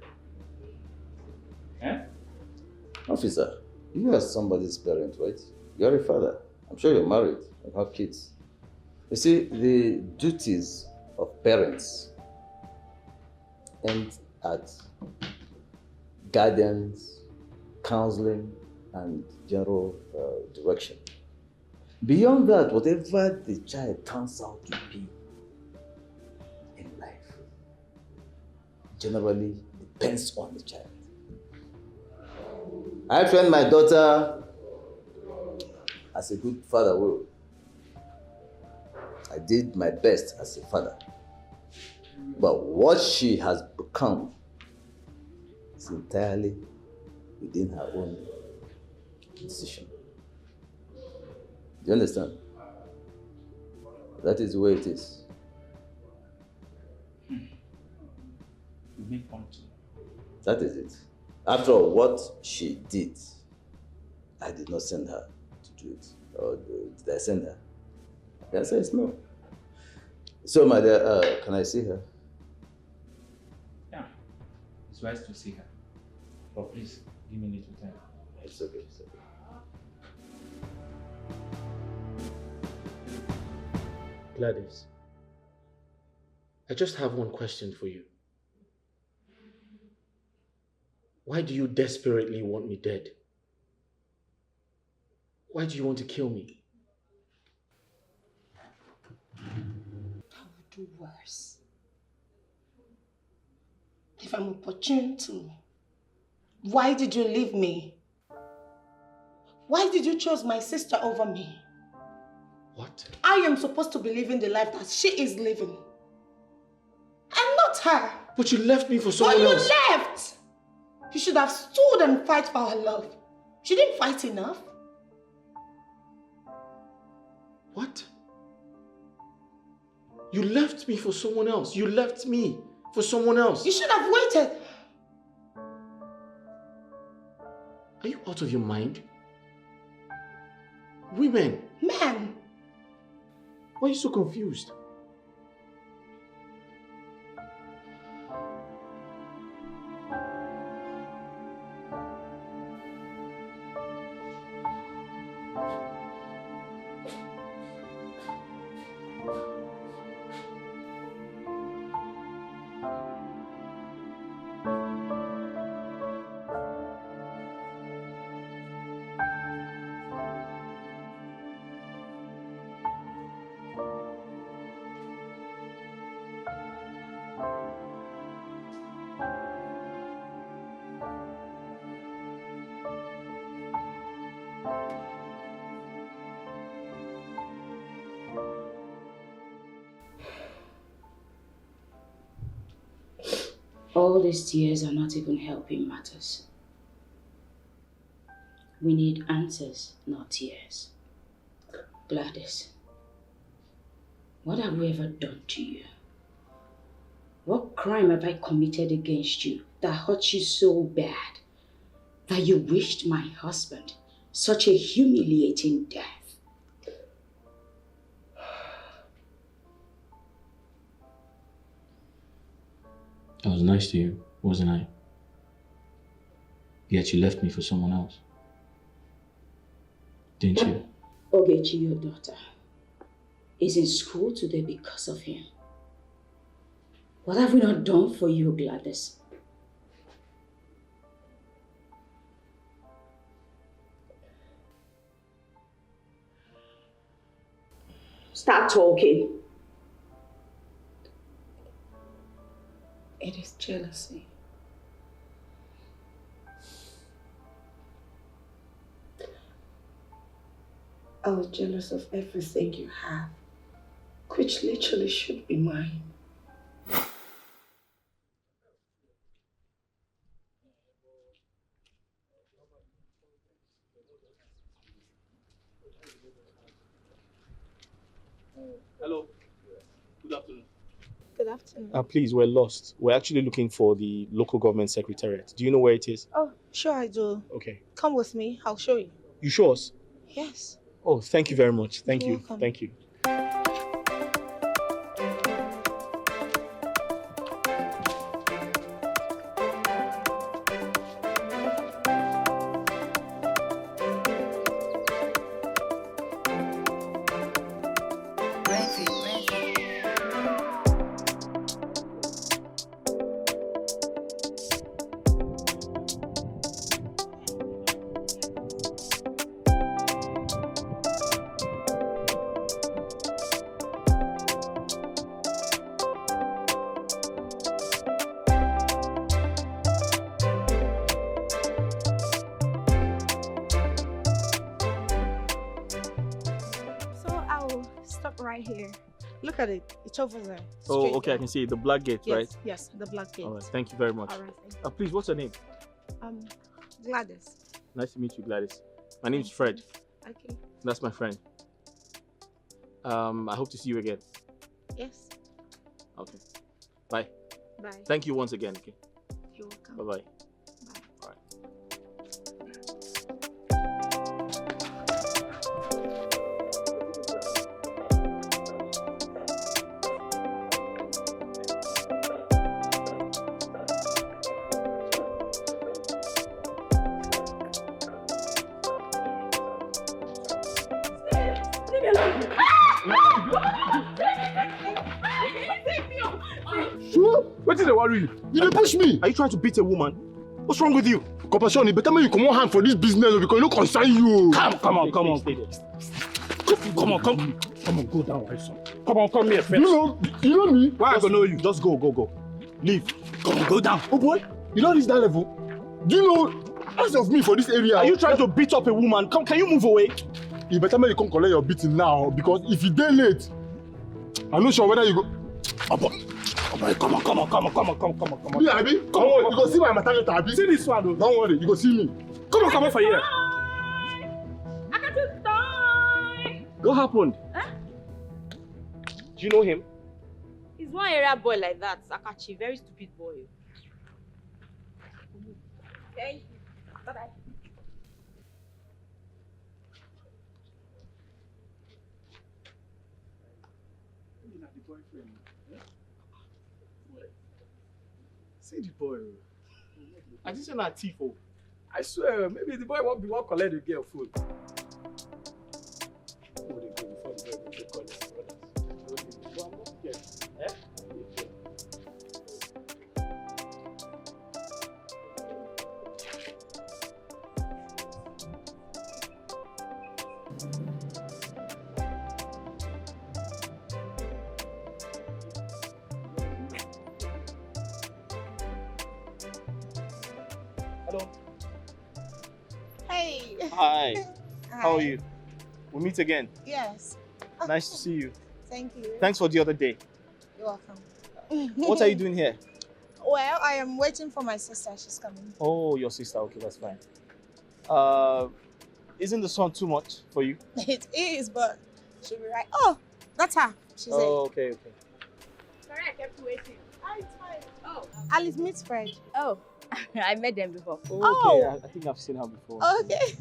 Eh? Officer, You are somebody's parent, right? You're a father. I'm sure you're married and have kids. You see, the duties of parents end at guidance, counseling, and general direction. Beyond that, whatever the child turns out to be in life generally depends on the child. I trained my daughter as a good father will. I did my best as a father. But what she has become is entirely within her own decision. Do you understand? That is the way it is. You make point. That is it. After all, what she did, I did not send her to do it. Or did I send her? The answer is no. So, my dear, can I see her? Yeah, it's wise to see her. But please, give me a little time. It's okay, it's okay. Gladys, I just have one question for you. Why do you desperately want me dead? Why do you want to kill me? I would do worse. If I'm opportune to, why did you leave me? Why did you choose my sister over me? What? I am supposed to be living the life that she is living. And not her. But you left me for someone else. But you left! You should have stood and fight for her love. She didn't fight enough. What? You left me for someone else. You left me for someone else. You should have waited. Are you out of your mind? Women. Men. Why are you so confused? All these tears are not even helping matters. We need answers, not tears. Gladys, what have we ever done to you? What crime have I committed against you that hurt you so bad that you wished my husband such a humiliating death? I was nice to you, wasn't I? Yet you left me for someone else. Didn't you? Ogechi, your daughter, is in school today because of him. What have we not done for you, Gladys? Start talking. It is jealousy. I was jealous of everything you have, which literally should be mine. Hello. Good afternoon. Good afternoon. Please, we're lost. We're actually looking for the local government secretariat. Do you know where it is? Oh, sure I do. Okay. Come with me, I'll show you. You sure? Yes. Oh, thank you very much. Thank You're you. welcome. Thank you. stop right here. Look at it. It's over there. Oh, Straight okay, I down. can see it. The black gate, Yes, right? yes, the black gate. All right, thank you very much. All right, thank you. Please, what's your name? Gladys. Nice to meet you, Gladys. My name's Fred. Okay. That's my friend. I hope to see you again. Yes. Okay. Bye. Bye. Thank you once again, okay? You're welcome. Bye-bye. Sure? What is the worry? You dey push me. Are you trying to beat a woman? What's wrong with you? Compassion, it better make you come on hand for this business because it no concern you. Come on. Come on, go down, my son. Come on, come here first. You know me? Why I gonna know you? Just go. Leave. Come on, go down. Oh boy, you don't reach that level. Do you know as of me for this area? Are you trying to beat up a woman? Come, can you move away? You better make you come collect your beating now because if you dey late, I'm not sure whether you go. Oh boy, come on. Yeah, Abi, come on. You go see my maternity, Abi. See this one, though. Don't worry, you go see me. Come on for here. I got to die. What happened? Huh? Do you know him? He's one area boy like that, Sakachi. Very stupid boy. Thank you. Bye-bye. See the boy. I just not thief. I swear, maybe the boy won't be one collect the girl food. Hello. Hey. Hi. How are you? We meet again. Yes. Nice to see you. Thank you. Thanks for the other day. You're welcome. What are you doing here? Well, I am waiting for my sister. She's coming. Oh, your sister. Okay, that's fine. Isn't the sun too much for you? It is, but she'll be right. Oh, that's her. She's Oh, okay. Sorry, I kept you waiting. Oh, it's fine. Oh, Alice meets Fred. Oh, I met them before. Oh, okay. I think I've seen her before. Okay.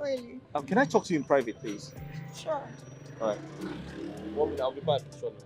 Really? Can I talk to you in private, please? Sure. All right. 1 minute, I'll be back shortly.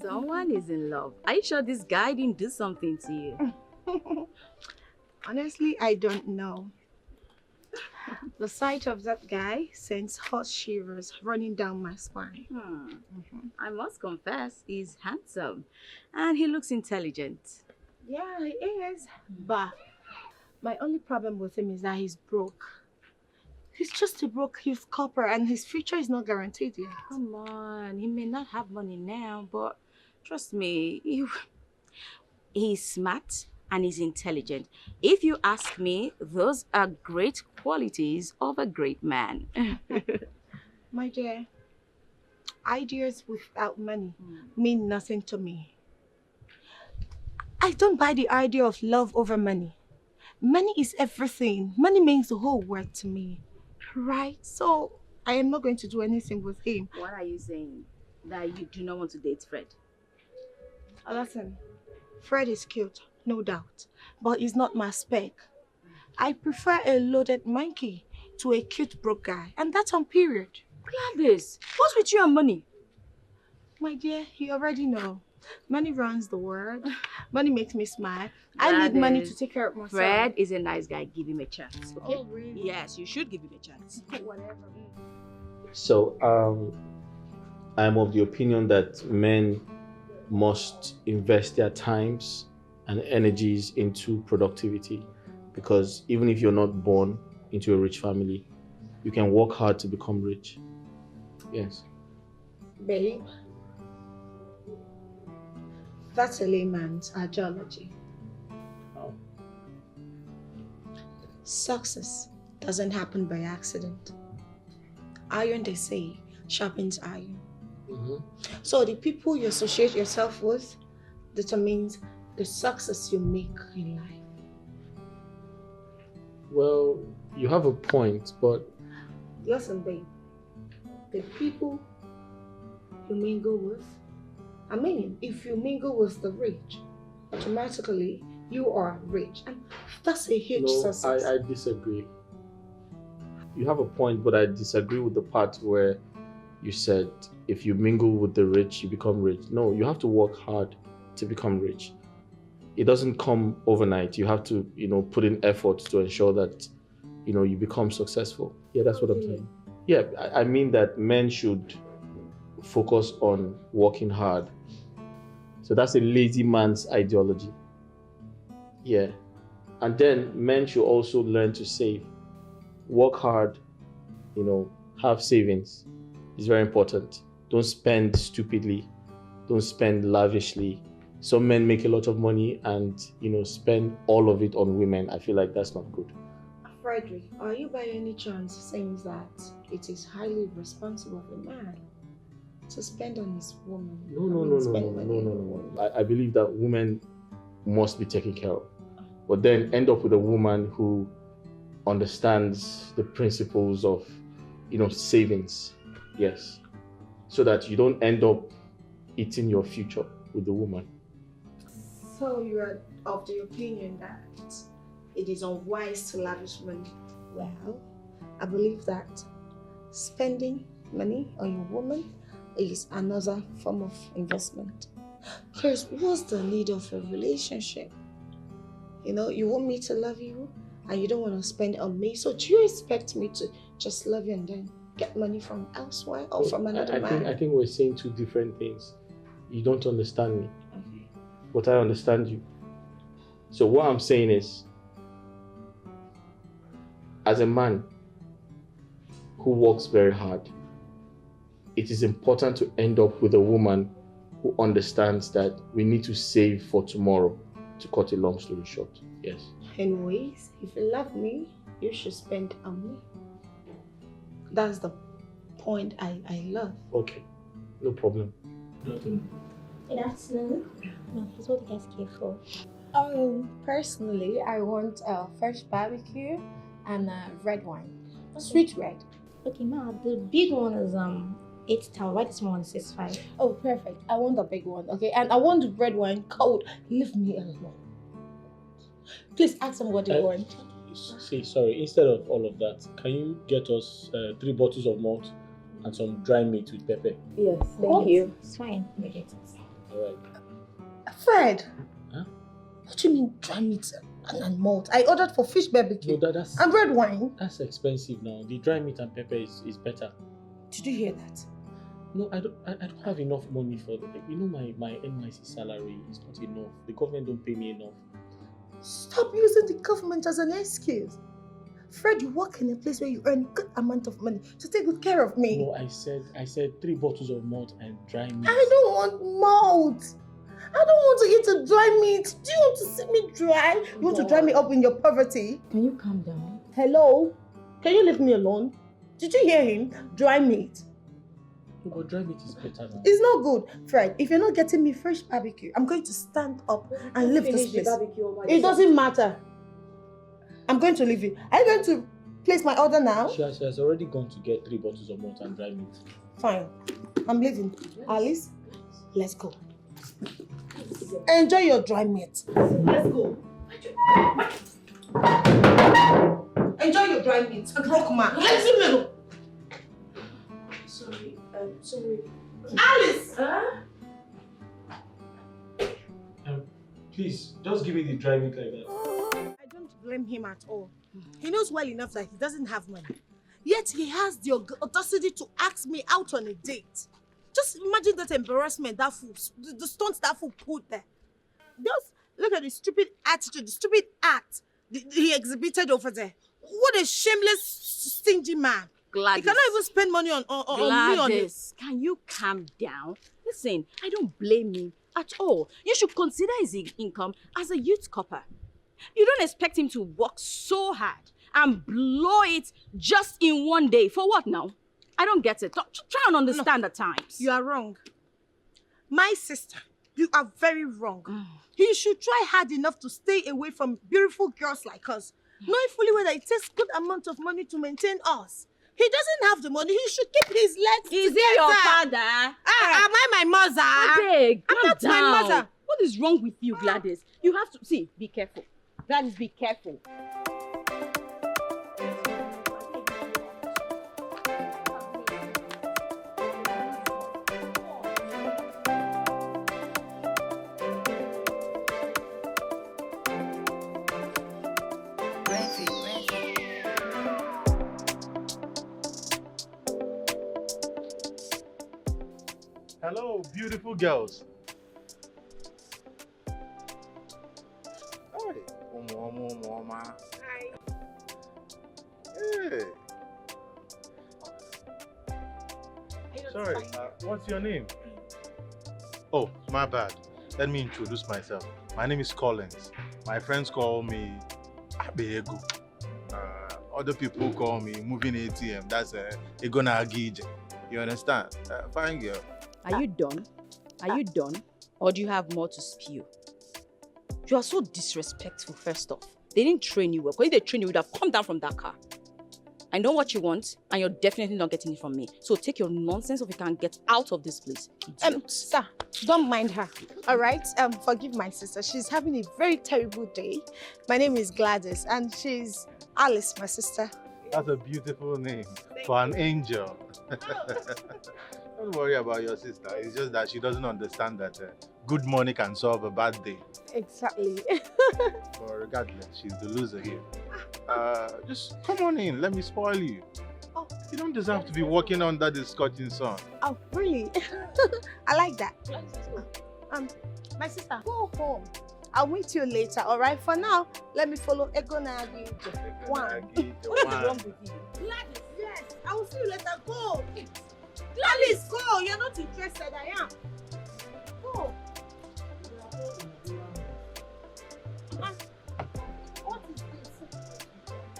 Someone is in love. Are you sure this guy didn't do something to you? Honestly, I don't know. The sight of that guy sends hot shivers running down my spine. I must confess, he's handsome and he looks intelligent. Yeah, he is. But my only problem with him is that he's broke. He's just a broke youth copper and his future is not guaranteed yet. Come on, he may not have money now, but trust me, he's smart and he's intelligent. If you ask me, those are great qualities of a great man. My dear, ideas without money mean nothing to me. I don't buy the idea of love over money. Money is everything. Money means the whole world to me, right? So I am not going to do anything with him. What are you saying? That you do not want to date Fred? Listen, Fred is cute, no doubt, but he's not my spec. I prefer a loaded monkey to a cute broke guy, and that's on period. Gladys, what's with you and money? My dear, you already know. Money runs the world. Money makes me smile. I need money to take care of myself. Fred is a nice guy. Give him a chance, okay? Oh, really? Yes, you should give him a chance. Whatever. So, I'm of the opinion that men must invest their times and energies into productivity, because even if you're not born into a rich family, you can work hard to become rich. Yes. Babe, that's a layman's ideology. Oh. Success doesn't happen by accident. Iron, they say, sharpens iron. So the people you associate yourself with determines the success you make in life. Well, you have a point, but... Listen, babe. The people you mingle with, I mean, if you mingle with the rich, automatically you are rich. And that's a huge success. I disagree. You have a point, but I disagree with the part where you said if you mingle with the rich, you become rich. No, you have to work hard to become rich. It doesn't come overnight. You have to, put in effort to ensure that, you become successful. Yeah, that's what I'm saying. Yeah, I mean that men should focus on working hard. So that's a lazy man's ideology. Yeah. And then men should also learn to save. Work hard, have savings. It's very important. Don't spend stupidly. Don't spend lavishly. Some men make a lot of money and, spend all of it on women. I feel like that's not good. Frederick, are you by any chance saying that it is highly responsible of a man to spend on his woman? No. I believe that women must be taken care of. But then end up with a woman who understands the principles of, savings. Yes. So that you don't end up eating your future with the woman. So you are of the opinion that it is unwise to lavish money. Well, I believe that spending money on your woman is another form of investment. Because what's the need of a relationship? You want me to love you and you don't want to spend on me. So do you expect me to just love you and then get money from elsewhere or from another man? I think we're saying two different things. You don't understand me. Okay. But I understand you. So what I'm saying is, as a man who works very hard, it is important to end up with a woman who understands that we need to save for tomorrow, to cut a long story short. Yes. Anyways, if you love me, you should spend on me. That's the point I love. Okay, no problem. Good afternoon. What do you guys care for? Personally, I want a fresh barbecue and a red wine. Sweet red. Okay, ma, the big one is 8,000. Why the small one is 5? Oh, perfect. I want the big one, okay? And I want the red wine cold. Leave me alone. Please ask them what they want. See, sorry, instead of all of that, can you get us 3 bottles of malt and some dry meat with pepper? Yes, thank you. It's fine. We get it. Alright. Fred! Huh? What do you mean dry meat and malt? I ordered for fish barbecue and red wine. That's expensive now. The dry meat and pepper is better. Did you hear that? No, I don't have enough money for my NYC salary is not enough. The government don't pay me enough. Stop using the government as an excuse. Fred, you work in a place where you earn a good amount of money to take good care of me. No, I said 3 bottles of malt and dry meat. I don't want malt. I don't want to eat a dry meat. Do you want to see me dry? You want to dry me up in your poverty? Can you calm down? Hello? Can you leave me alone? Did you hear him? Dry meat. No, but dry meat is better now. It's not good, Fred. If you're not getting me fresh barbecue, I'm going to stand up and leave this place. It doesn't matter. I'm going to leave you. Are you going to place my order now? She has already gone to get 3 bottles of malt and dry meat. Fine. I'm leaving. Alice, let's go. Enjoy your dry meat. Let's go. Enjoy your dry meat. Rock man. Let's go. Sorry. Alice! Please, just give me the driving like that. I don't blame him at all. He knows well enough that he doesn't have money. Yet he has the audacity to ask me out on a date. Just imagine that embarrassment that fool, the stunts that fool put there. Just look at the stupid attitude, the stupid act he exhibited over there. What a shameless, stingy man. Gladys. He cannot even spend money on me on it. Can you calm down? Listen, I don't blame him at all. You should consider his income as a youth copper. You don't expect him to work so hard and blow it just in one day. For what now? I don't get it. Try and understand at times. You are wrong. My sister, you are very wrong. He should try hard enough to stay away from beautiful girls like us, knowing fully well that it takes good amount of money to maintain us. He doesn't have the money. He should keep his legs together. Is he your father? Am I my mother? Beg, I'm not down. my mother. What is wrong with you, Gladys? You have to... See, be careful. Gladys, be careful. Hello, beautiful girls. Hi. Hi. Hey. Sorry, what's your name? Oh, my bad. Let me introduce myself. My name is Collins. My friends call me Abego. Other people call me Moving ATM. That's Ego Nagije. You understand? Fine girl. Are you done? Are you done? Or do you have more to spew? You are so disrespectful, first off. They didn't train you well. Because if they trained you, you would have come down from that car. I know what you want, and you're definitely not getting it from me. So take your nonsense if you can get out of this place. Sir, don't mind her. All right? Forgive my sister. She's having a very terrible day. My name is Gladys, and she's Alice, my sister. That's a beautiful name for an angel. Don't worry about your sister. It's just that she doesn't understand that good money can solve a bad day. Exactly. But regardless, she's the loser here. Just come on in. Let me spoil you. Oh. You don't deserve to be walking under the scorching sun. Oh, really? I like that. My sister, go home. I'll meet you later, all right? For now, let me follow Ego Nagi. What is wrong with you? Gladys, yes. I will see you later. Go. Gladys, go. You're not interested. I am. Go. What is this?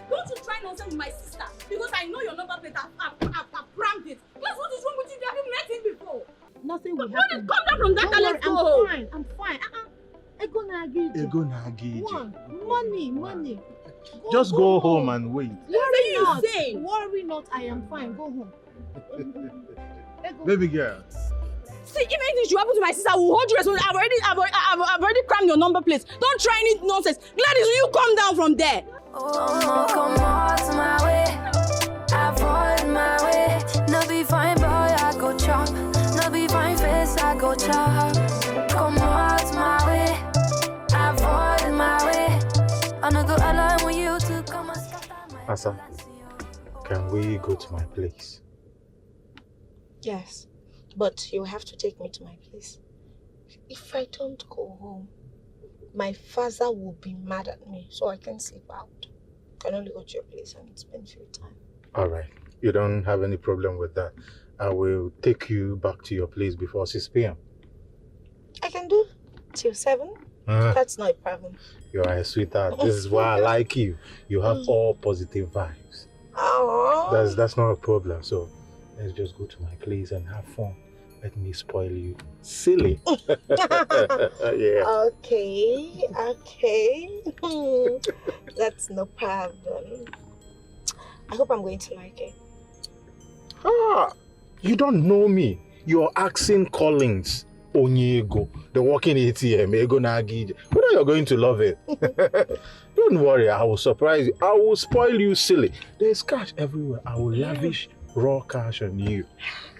Don't you try nonsense with my sister. Because I know your number plate. I've crammed it. Guess what is wrong with you? Have you met him before? Nothing will happen. happen. Come down from that and let's go. I'm fine. Ego Nagi. Money. Just go home and wait. Worry not. I am fine. Go home. Baby girl. See, if anything should happen to my sister, I will hold you responsible. I've already crammed your number plate. Don't try any nonsense. Gladys, will you come down from there? Oh, come out my way. Avoid my way. No be fine, boy, I go chop. No be fine face, I go chop. Come out my way. Avoid my way. I no go allow you to come and scatter my Asa, can we go to my place? Yes, but you have to take me to my place. If I don't go home, my father will be mad at me, so I can sleep out. I can only go to your place and spend few time. All right. You don't have any problem with that. I will take you back to your place before 6 p.m. I can do till 7. That's not a problem. You are a sweetheart. This is why I like you. You have all positive vibes. Oh. That's not a problem. So let's just go to my place and have fun. Let me spoil you. Silly. Yeah. Okay. That's no problem. I hope I'm going to like it. You don't know me. You're asking Collins Onyego, the walking ATM, Ego Nagi. Whether you're going to love it. Don't worry, I will surprise you. I will spoil you, silly. There's cash everywhere. I will lavish raw cash on you.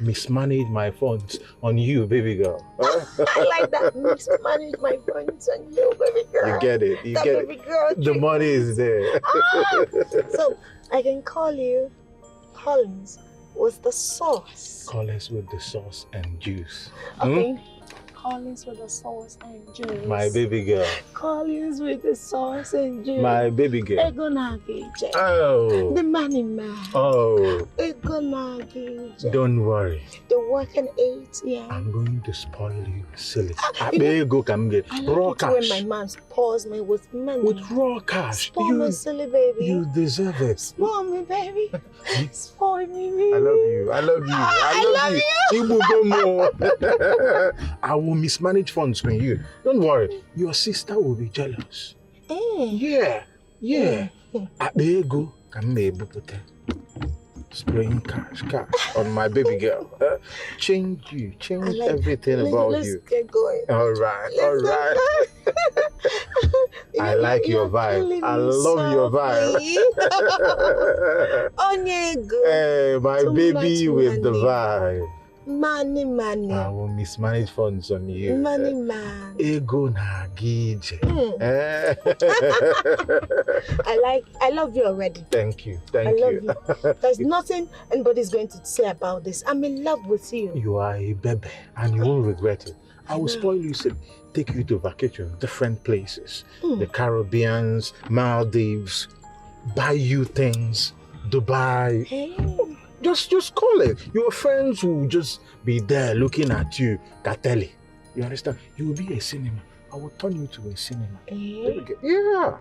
Mismanage my funds on you, baby girl. I like that. Mismanage my funds on you, baby girl. You get it. You that get baby it. Girl The money is there. So I can call you Collins with the sauce. Collins with the sauce and juice. Okay. Collins with the sauce and juice. My baby girl. Collins with the sauce and juice. My baby girl. Egonagije. Oh. The money man. Oh. Egonagije. Don't worry. The working ATM. I'm going to spoil you, silly. There you go, come get I like raw it cash. when my man spoils me with money. With raw cash. Spoil me, silly baby. You deserve it. Spoil me, baby. Spoil me, baby. I love you. I love you. I love you. I will mismanage funds for you. Don't worry. Your sister will be jealous. Yeah. Yeah. There you go. Come here, spraying cash on my baby girl. Change everything about let's you. Let's get going. All right. I like your vibe. I love your vibe. Hey, my baby with the vibe. Money. I will mismanage funds on you. Money man. Ego na gije. I love you already. Thank you. I love you. There's nothing anybody's going to say about this. I'm in love with you. You are a baby and you won't regret it. I will spoil you, take you to vacation, different places. The Caribbeans, Maldives, buy you things, Dubai. Hey. Just call it. Your friends will just be there looking at you, Kateli. You understand? You will be a cinema. I will turn you to a cinema. Yeah.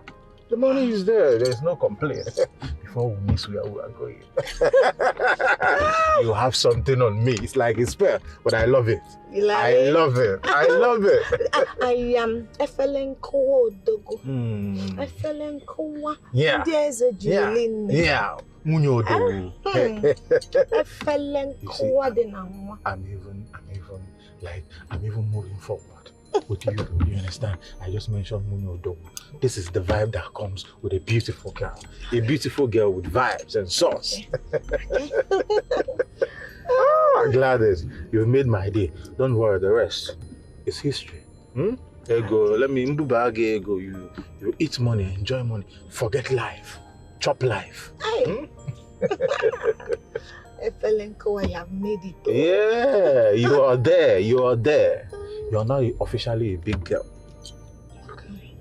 The money is there. There's no complaint. Before we miss where we are going. You have something on me. It's like it's fair, but I love it. You like I love it. I love it. I am Efelenko Dogo. Efelenko. Yeah. There's a Julin. Yeah. Munyodo. I'm even moving forward with you. You understand? I just mentioned Munyodo. This is the vibe that comes with a beautiful girl. A beautiful girl with vibes and sauce. Gladys, you've made my day. Don't worry, the rest is history. Ego, let me mbubage ego. You eat money, enjoy money, forget life, chop life. Efelenko, I have made it. Yeah, you are there. You're now officially a big girl.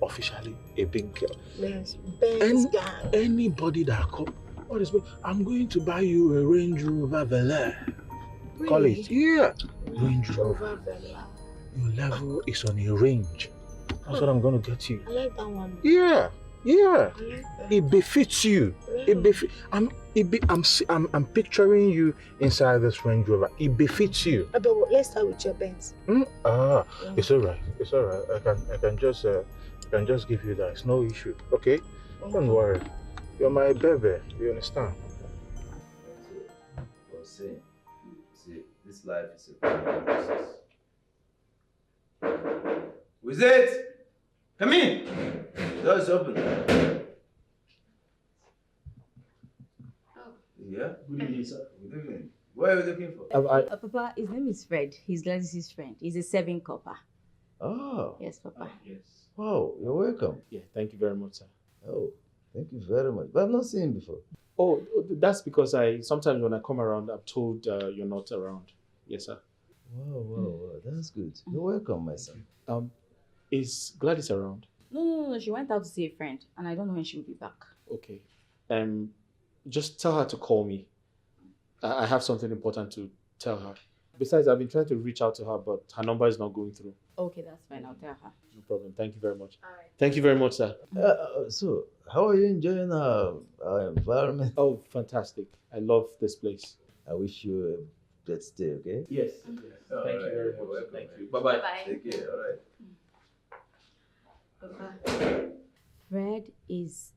Officially a big girl. Yes, anybody that comes, I'm going to buy you a Range Rover Velar. Really? Call it. Yeah. Range Rover. Your level is on a range. That's what I'm going to get you. I like that one. Yeah. Like It befits you. Really? I'm picturing you inside this Range Rover. It befits you. But let's start with your Benz. It's alright. I can just give you that. It's no issue. Okay? Don't worry. You're my baby. You understand? See, this life is a process. Who's it? Come in. The door is open. Yeah? Good evening, sir. Good evening. What are you looking for? Papa, his name is Fred. He's Gladys's friend. He's a serving copper. Oh. Yes, Papa. Yes. Wow, you're welcome. Yeah, thank you very much, sir. Oh, thank you very much. But I've not seen him before. Oh, that's because sometimes when I come around, I'm told you're not around. Yes, sir. Wow, that's good. You're welcome, my son. Is Gladys around? No. She went out to see a friend, and I don't know when she will be back. Okay. Just tell her to call me. I have something important to tell her. Besides, I've been trying to reach out to her, but her number is not going through. Okay, that's fine. I'll tell her. No problem. Thank you very much. All right. Thank you very much, sir. So, how are you enjoying our environment? Oh, fantastic. I love this place. I wish you a good stay, okay? Yes. Thank you very much. Thank you. Bye-bye. Take care. All right. Papa, Fred is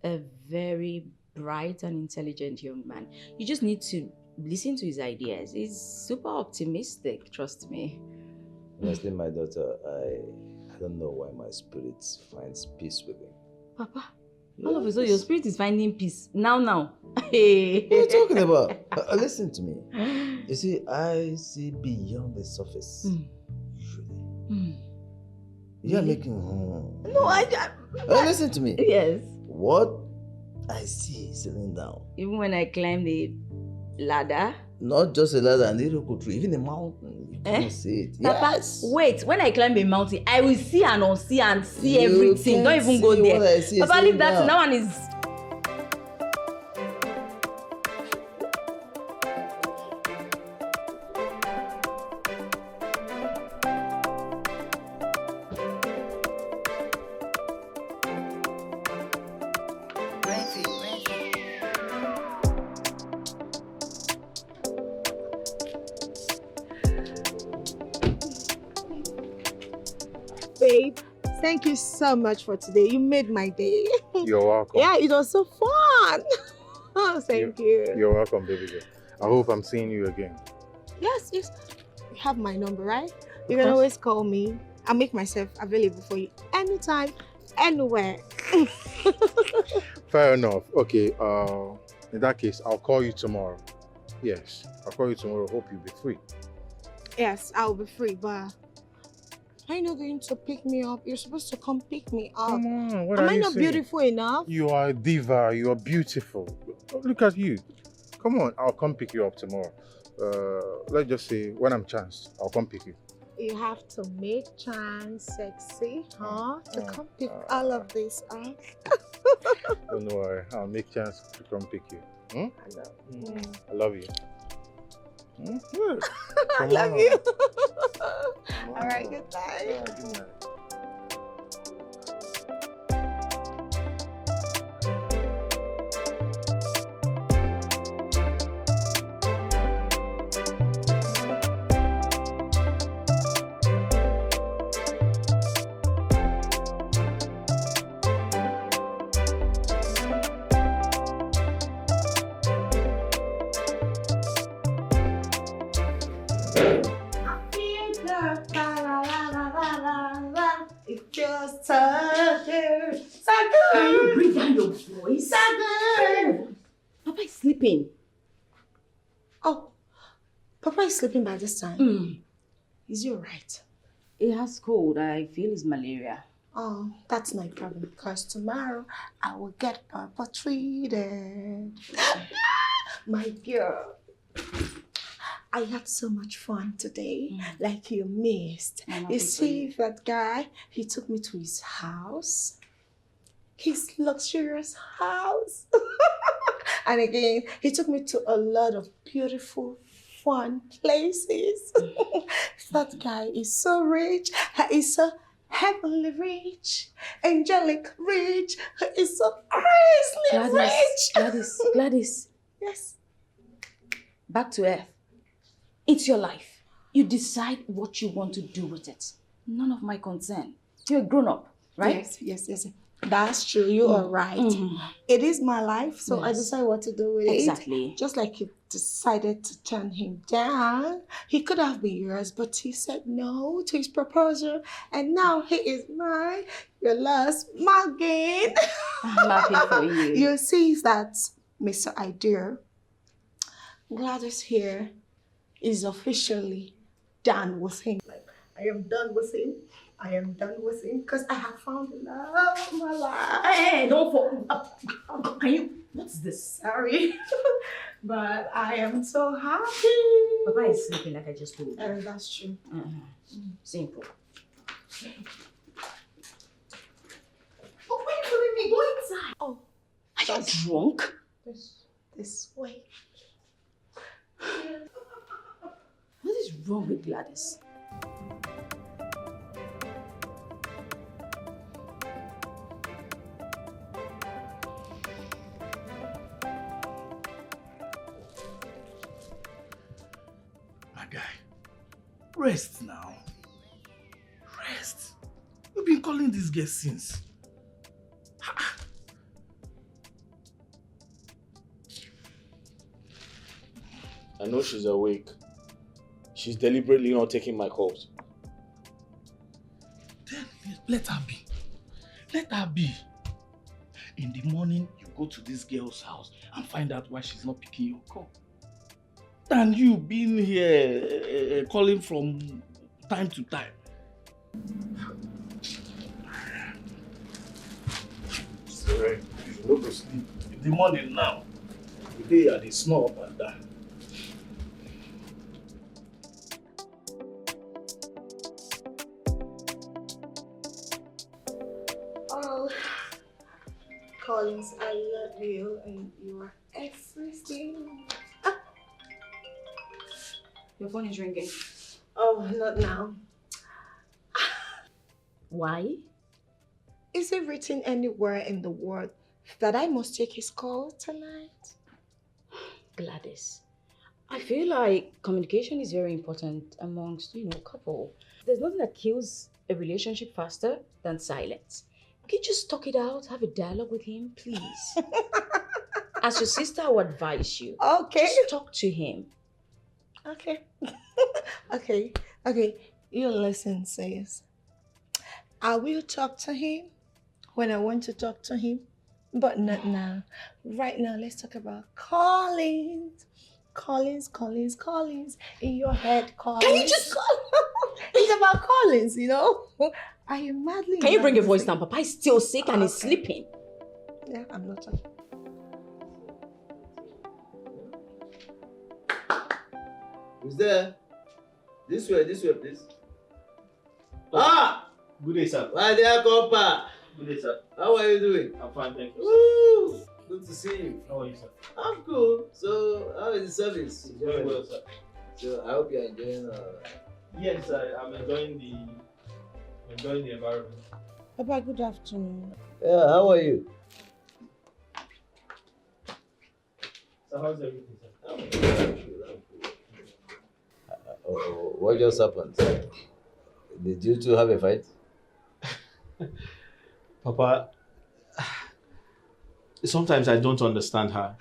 a very bright and intelligent young man. You just need to listen to his ideas. He's super optimistic, trust me. Honestly, my daughter, I don't know why my spirit finds peace with him. Papa, All of a sudden, your spirit is finding peace. Now. What are you talking about? Listen to me. You see, I see beyond the surface. Usually. You're making... No, listen to me. Yes. What I see sitting down. Even when I climb the ladder? Not just a ladder and little tree, even a mountain. You can't see it. Papa, Yes. wait. When I climb a mountain, I will see and unsee and see You everything. Don't even go can't see there. what I see Papa, leave that. sitting That down. one is... Babe, thank you so much for today. You made my day. You're welcome. Yeah, it was so fun. Oh, thank you. You're welcome, baby girl. I hope I'm seeing you again. Yes. You have my number, right? You can always call me. I'll make myself available for you anytime, anywhere. Fair enough. Okay, in that case, I'll call you tomorrow. Yes, I'll call you tomorrow. Hope you'll be free. Yes, I'll be free, but are you not going to pick me up? You're supposed to come pick me up. Come on, what Am are I you not saying? beautiful enough? You are a diva. You are beautiful. Look at you. Come on, I'll come pick you up tomorrow. Let's just say when I'm chanced, I'll come pick you. You have to make chance sexy, huh? To come pick all of this up. Don't worry, I'll make chance to come pick you. Hmm? I I love you. Hmm? Good. I Come love on. you. All right, good night. Good night. It just sucker. Can you bring down your voice? Sucker. Papa is sleeping. Oh, Papa is sleeping by this time. Is he alright? He has cold. I feel it's malaria. Oh, that's my problem because tomorrow I will get Papa treated. My girl, I had so much fun today, like you missed. You see that guy, he took me to his house, his luxurious house. And again, he took me to a lot of beautiful, fun places. That guy is so rich, he is so heavenly rich, angelic rich, he is so crazily rich. Gladys. Yes. Back to earth. It's your life. You decide what you want to do with it. None of my concern. You're a grown-up, right? Yes. That's true. You are right. It is my life, so I decide what to do with it. Exactly. Just like you decided to turn him down. He could have been yours, but he said no to his proposal, and now he is mine. Your last mugging. I'm happy for you. You see that, Mr. Idea, Gladys here is officially done with him. Like, I am done with him. I am done with him because I have found the love of my life. Hey, don't fall. Can you? What's this? Sorry. But I am so happy. Papa is sleeping like I just told you. And that's true. Simple. Oh, why are you leaving me? Go inside. Oh, are you drunk? This way. What is wrong with Gladys? My guy, rest now. Rest. You've been calling this girl since. I know she's awake. She's deliberately not taking my calls. Then let her be. Let her be. In the morning, you go to this girl's house and find out why she's not picking your call. Than you being here calling from time to time. Sorry, you should go to sleep. In the morning now, today are the snore up and down. Oh, Collins, I love you and you are everything. Ah. Your phone is ringing. Oh, not now. Why? Is it written anywhere in the world that I must take his call tonight? Gladys, I feel like communication is very important amongst, couple. There's nothing that kills a relationship faster than silence. Can you just talk it out, have a dialogue with him, please? As your sister, I would advise you. Okay. Just talk to him. Okay. Okay. You listen, sis. I will talk to him when I want to talk to him, but not now. Right now, let's talk about Collins. Collins. In your head, Collins. Can you just... It's about Collins, Are you madly... Can you bring your voice down? Papa is still sick and is sleeping. Yeah, I'm not talking. Who's there? This way, please. Ah! Good day, sir. My dear Compa. Good day, sir. How are you doing? I'm fine, thank you. Woo! Good to see you. How are you, sir? I'm cool. So, how is the service? Very well, sir. So, I hope you're enjoying Yes, I'm enjoying the environment. Papa, good afternoon. Yeah, how are you? So how's everything, sir? What just happened? Did you two have a fight? Papa, sometimes I don't understand her.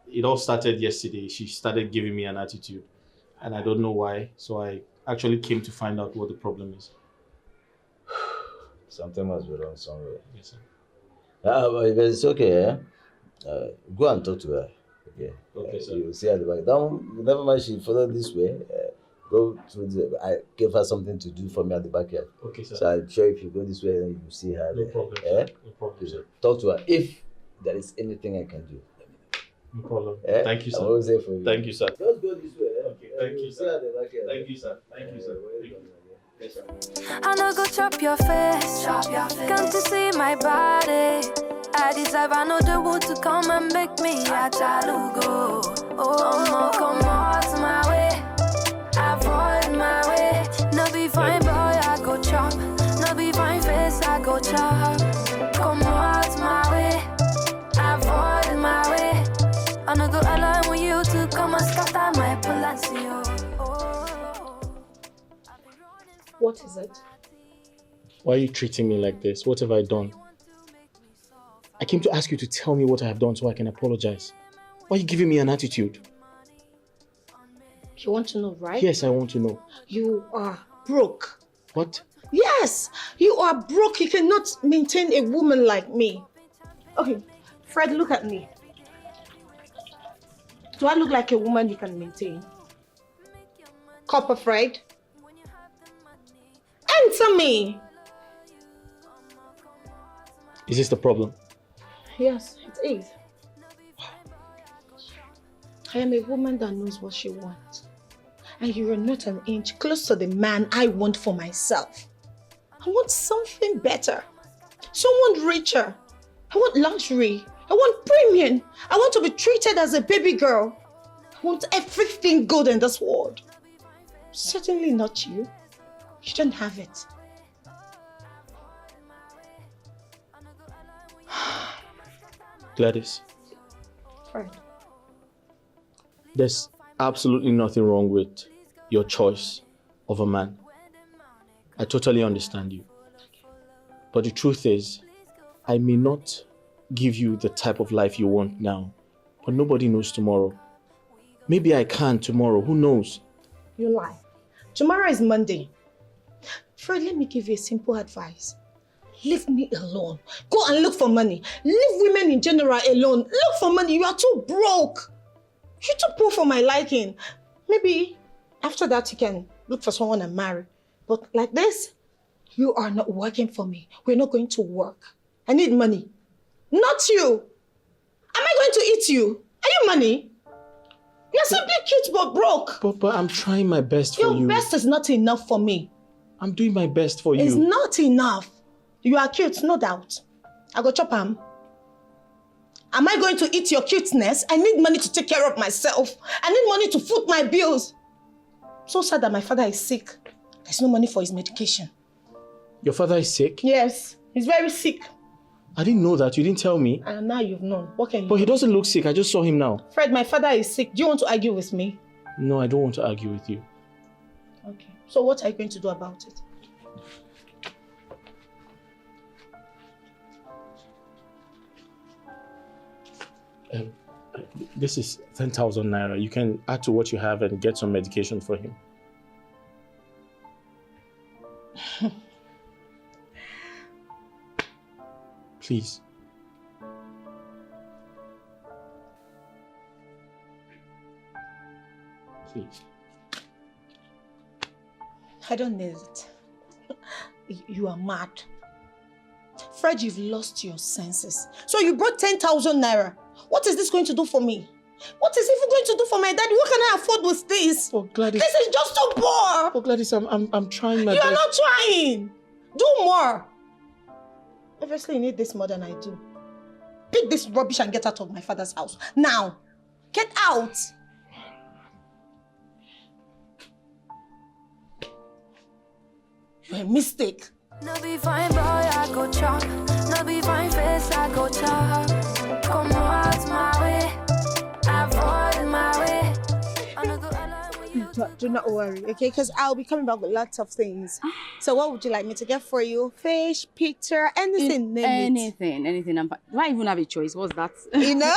It all started yesterday. She started giving me an attitude, and I don't know why. So I actually came to find out what the problem is. Something must be wrong somewhere. Yes, sir. But it's okay, go and talk to her. Okay. Okay, sir. You see her at the back. Never mind, she followed this way. Go through I gave her something to do for me at the backyard. Okay, sir. So I'm sure if you go this way, then you see her. No there. problem, sir. No problem, sir. Talk to her. If there is anything I can do, let me know. No problem. Eh? Thank you, sir. I'm always there for you. Thank you, sir. Just go this way. Okay, thank you, See her sir. at the backyard. Thank you, sir. Thank you, sir. Thank you. Yes, sir. I know go chop your face. Come to see my body. I deserve another wood to come and make me a chalugo. Oh, come out my way. Avoid my way. No be fine boy, I go chop. No be fine face, I go chop. Come out my way. Avoid my way. I no go allow you to come and scatter my palacio. What is it? Why are you treating me like this? What have I done? I came to ask you to tell me what I have done so I can apologize. Why are you giving me an attitude? You want to know, right? Yes, I want to know. You are broke. What? Yes, you are broke. You cannot maintain a woman like me. Okay, Fred, look at me. Do I look like a woman you can maintain? Copper Fred? Answer me. Is this the problem? Yes, it is. I am a woman that knows what she wants. And you are not an inch close to the man I want for myself. I want something better. Someone richer. I want luxury. I want premium. I want to be treated as a baby girl. I want everything good in this world. Certainly not you. You don't have it. Gladys, Fred. there's absolutely nothing wrong with your choice of a man. I totally understand you. But the truth is, I may not give you the type of life you want now, but nobody knows tomorrow. Maybe I can tomorrow, who knows? You lie. Tomorrow is Monday. Fred, let me give you a simple advice. Leave me alone. Go and look for money. Leave women in general alone. Look for money. You are too broke. You're too poor for my liking. Maybe after that you can look for someone and marry. But like this, you are not working for me. We're not going to work. I need money. Not you. Am I going to eat you? Are you money? You're simply cute but broke. But I'm trying my best for you. Your best is not enough for me. I'm doing my best for you. It's not enough. You are cute, no doubt. I go chop am. Am I going to eat your cuteness? I need money to take care of myself. I need money to foot my bills. So sad that my father is sick. There's no money for his medication. Your father is sick? Yes, he's very sick. I didn't know that. You didn't tell me. And now you've known. What can you do? But he doesn't look sick. I just saw him now. Fred, my father is sick. Do you want to argue with me? No, I don't want to argue with you. Okay. So what are you going to do about it? This is 10,000 naira. You can add to what you have and get some medication for him. Please. Please. I don't need it. You are mad. Fred, you've lost your senses. So you brought 10,000 naira. What is this going to do for me? What is it even going to do for my daddy? What can I afford with this? Oh, Gladys. This is just too poor. Oh, Gladys, I'm trying my best. You are not trying. Do more. Obviously, you need this more than I do. Pick this rubbish and get out of my father's house. Now. Get out. You're a mistake. No be fine boy, I go chop. No be fine face, I go chop. Come out my way, avoid my way. Do not worry, okay? Because I'll be coming back with lots of things. So what would you like me to get for you? Fish, picture, anything, name it. Anything. Do I even have a choice? What's that? You know?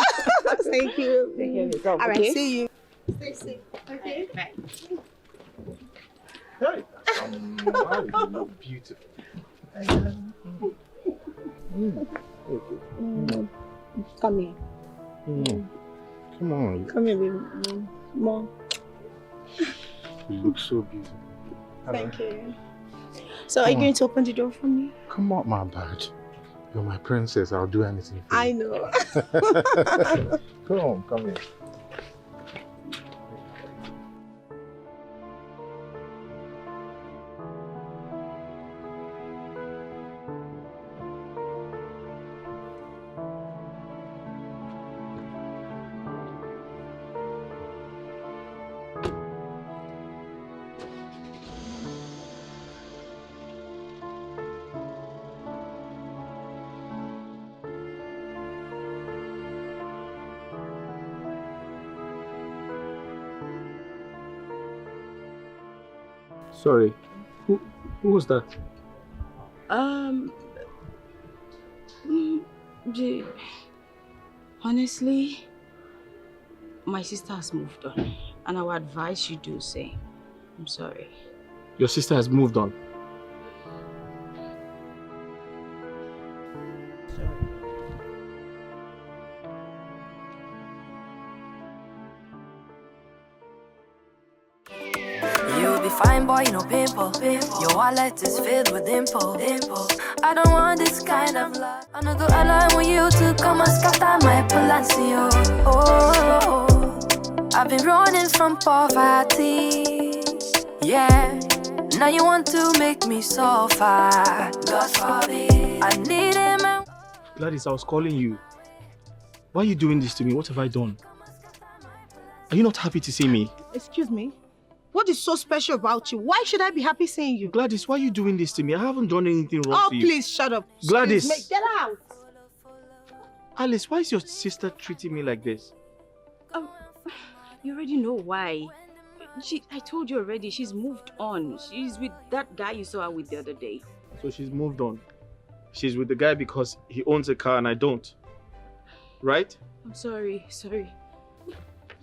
Thank you. Take care of yourself, All right, okay? see you. Stay safe, okay? Bye. Hey, you look beautiful. Come here. Come on. Come here, baby. Mom. You look so beautiful. Thank you. So are you going to open the door for me? Come on, my bird. You're my princess. I'll do anything for you. I know. Come here. Sorry. Who was that? Honestly, my sister has moved on, and I would advise you do same. I'm sorry. Your sister has moved on. You'll be fine, boy, no pimple. Your wallet is filled with dimples. I don't want this kind of love. I no go allow you to come and scatter my palacio. Oh, I've been running from poverty. Yeah, now you want to make me suffer. God forbid. I need a man. Gladys, I was calling you. Why are you doing this to me? What have I done? Are you not happy to see me? Excuse me? What is so special about you? Why should I be happy seeing you? Gladys, why are you doing this to me? I haven't done anything wrong to you. Oh, please, shut up. Gladys. Excuse me. Get out. Alice, why is your sister treating me like this? You already know why. I told you already, she's moved on. She's with that guy you saw her with the other day. So she's moved on. She's with the guy because he owns a car and I don't. Right? I'm sorry.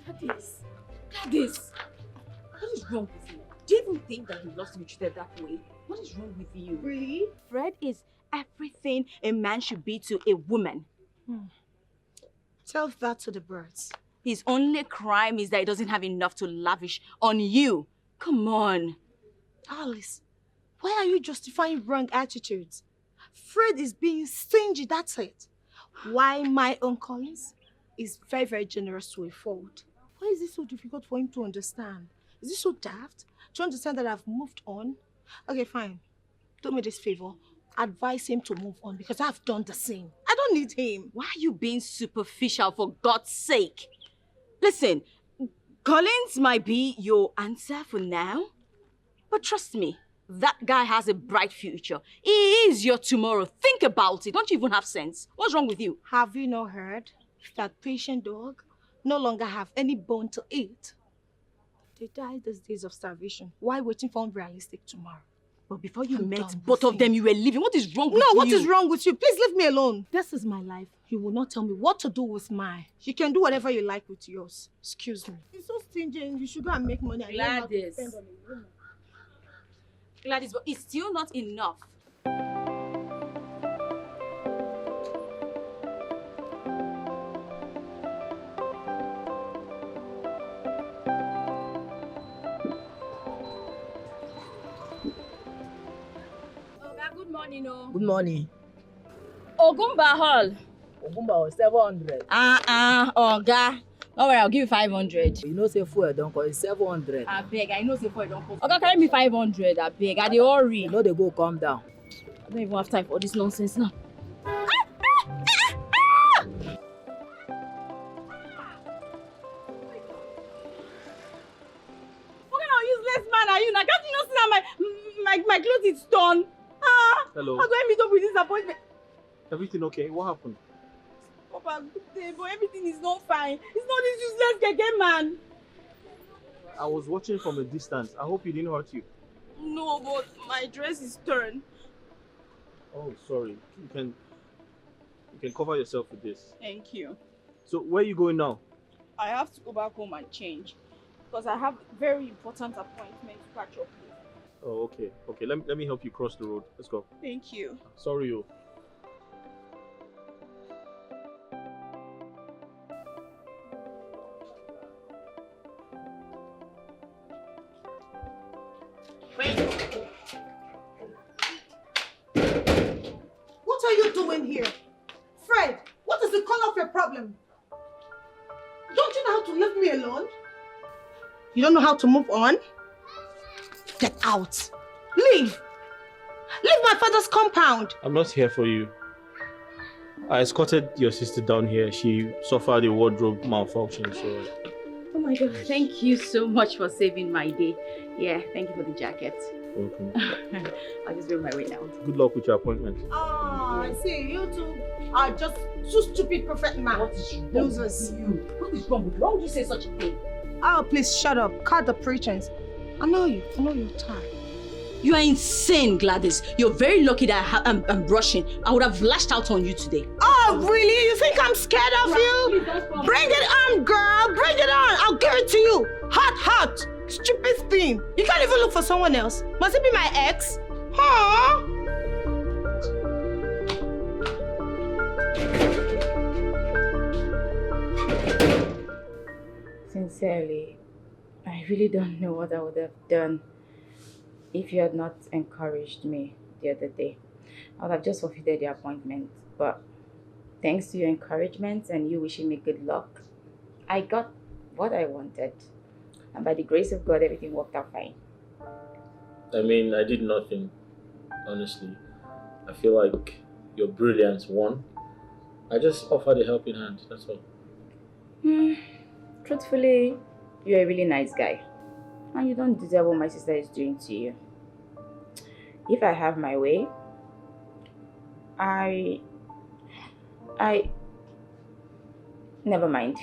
Gladys. What is wrong with you? Do you even think that he lost to be treated that way? What is wrong with you? Really? Fred is everything a man should be to a woman. Tell that to the birds. His only crime is that he doesn't have enough to lavish on you. Come on. Alice, why are you justifying wrong attitudes? Fred is being stingy, that's it. Why my own Collins is very, very generous to a fault. Why is it so difficult for him to understand? Is it so daft? Do you understand that I've moved on? Okay, fine. Do me this favor. Advise him to move on because I've done the same. I don't need him. Why are you being superficial, for God's sake? Listen, Collins might be your answer for now, but trust me, that guy has a bright future. He is your tomorrow. Think about it. Don't you even have sense? What's wrong with you? Have you not heard that patient dog no longer have any bone to eat? They died these days of starvation. Why waiting for unrealistic tomorrow? But before you met both of them, you were living. What is wrong with you? No, what is wrong with you? Please leave me alone. This is my life. You will not tell me what to do with mine. You can do whatever you like with yours. Excuse me. It's so stingy and you should go and make money. Gladys. Gladys, but it's still not enough. Good morning, Good morning. Ogumba Hall. Ogumba 700. Oga. All right, I'll give you 500. You know say fuel don't cost 700. I beg, I know say fuel don't cost. Oga, carry me 500. I beg, I dey hurry. You know they go calm down. I don't even have time for this nonsense now. What kind of useless man are you now? Can't you not see that my clothes is torn? Hello. How do I meet up with disappointment? Everything okay? What happened? Papa, good day, but everything is not fine. It's not this useless keke man. I was watching from a distance. I hope he didn't hurt you. No, but my dress is torn. Oh, sorry. You can cover yourself with this. Thank you. So where are you going now? I have to go back home and change because I have very important appointment to catch up with. Oh, okay. Okay, let me help you cross the road. Let's go. Thank you. Sorry, yo. What are you doing here? Fred, what is the color of your problem? Don't you know how to leave me alone? You don't know how to move on? Get out. Leave. Leave my father's compound. I'm not here for you. I escorted your sister down here. She suffered a wardrobe malfunction, so... Oh my God, thank you so much for saving my day. Yeah, thank you for the jacket. Welcome. I'll just be on my way now. Good luck with your appointment. Oh, I see. You two are just two stupid prophet man. What is wrong losers? with you? What is wrong with you? Why would you say such a thing? Oh, please shut up. Cut the pretense. I know you. I know you're tired. You are insane, Gladys. You're very lucky that I'm brushing. I would have lashed out on you today. Oh, really? You think I'm scared of you? Bring it on, girl. Bring it on. I'll give it to you. Hot, hot. Stupid thing. You can't even look for someone else. Must it be my ex? Huh? Sincerely, I really don't know what I would have done if you had not encouraged me the other day. I would have just forfeited the appointment, but thanks to your encouragement and you wishing me good luck, I got what I wanted. And by the grace of God, everything worked out fine. I mean, I did nothing, honestly. I feel like your brilliance won. I just offered a helping hand, that's all. Truthfully, you're a really nice guy. And you don't deserve what my sister is doing to you. If I have my way, I never mind.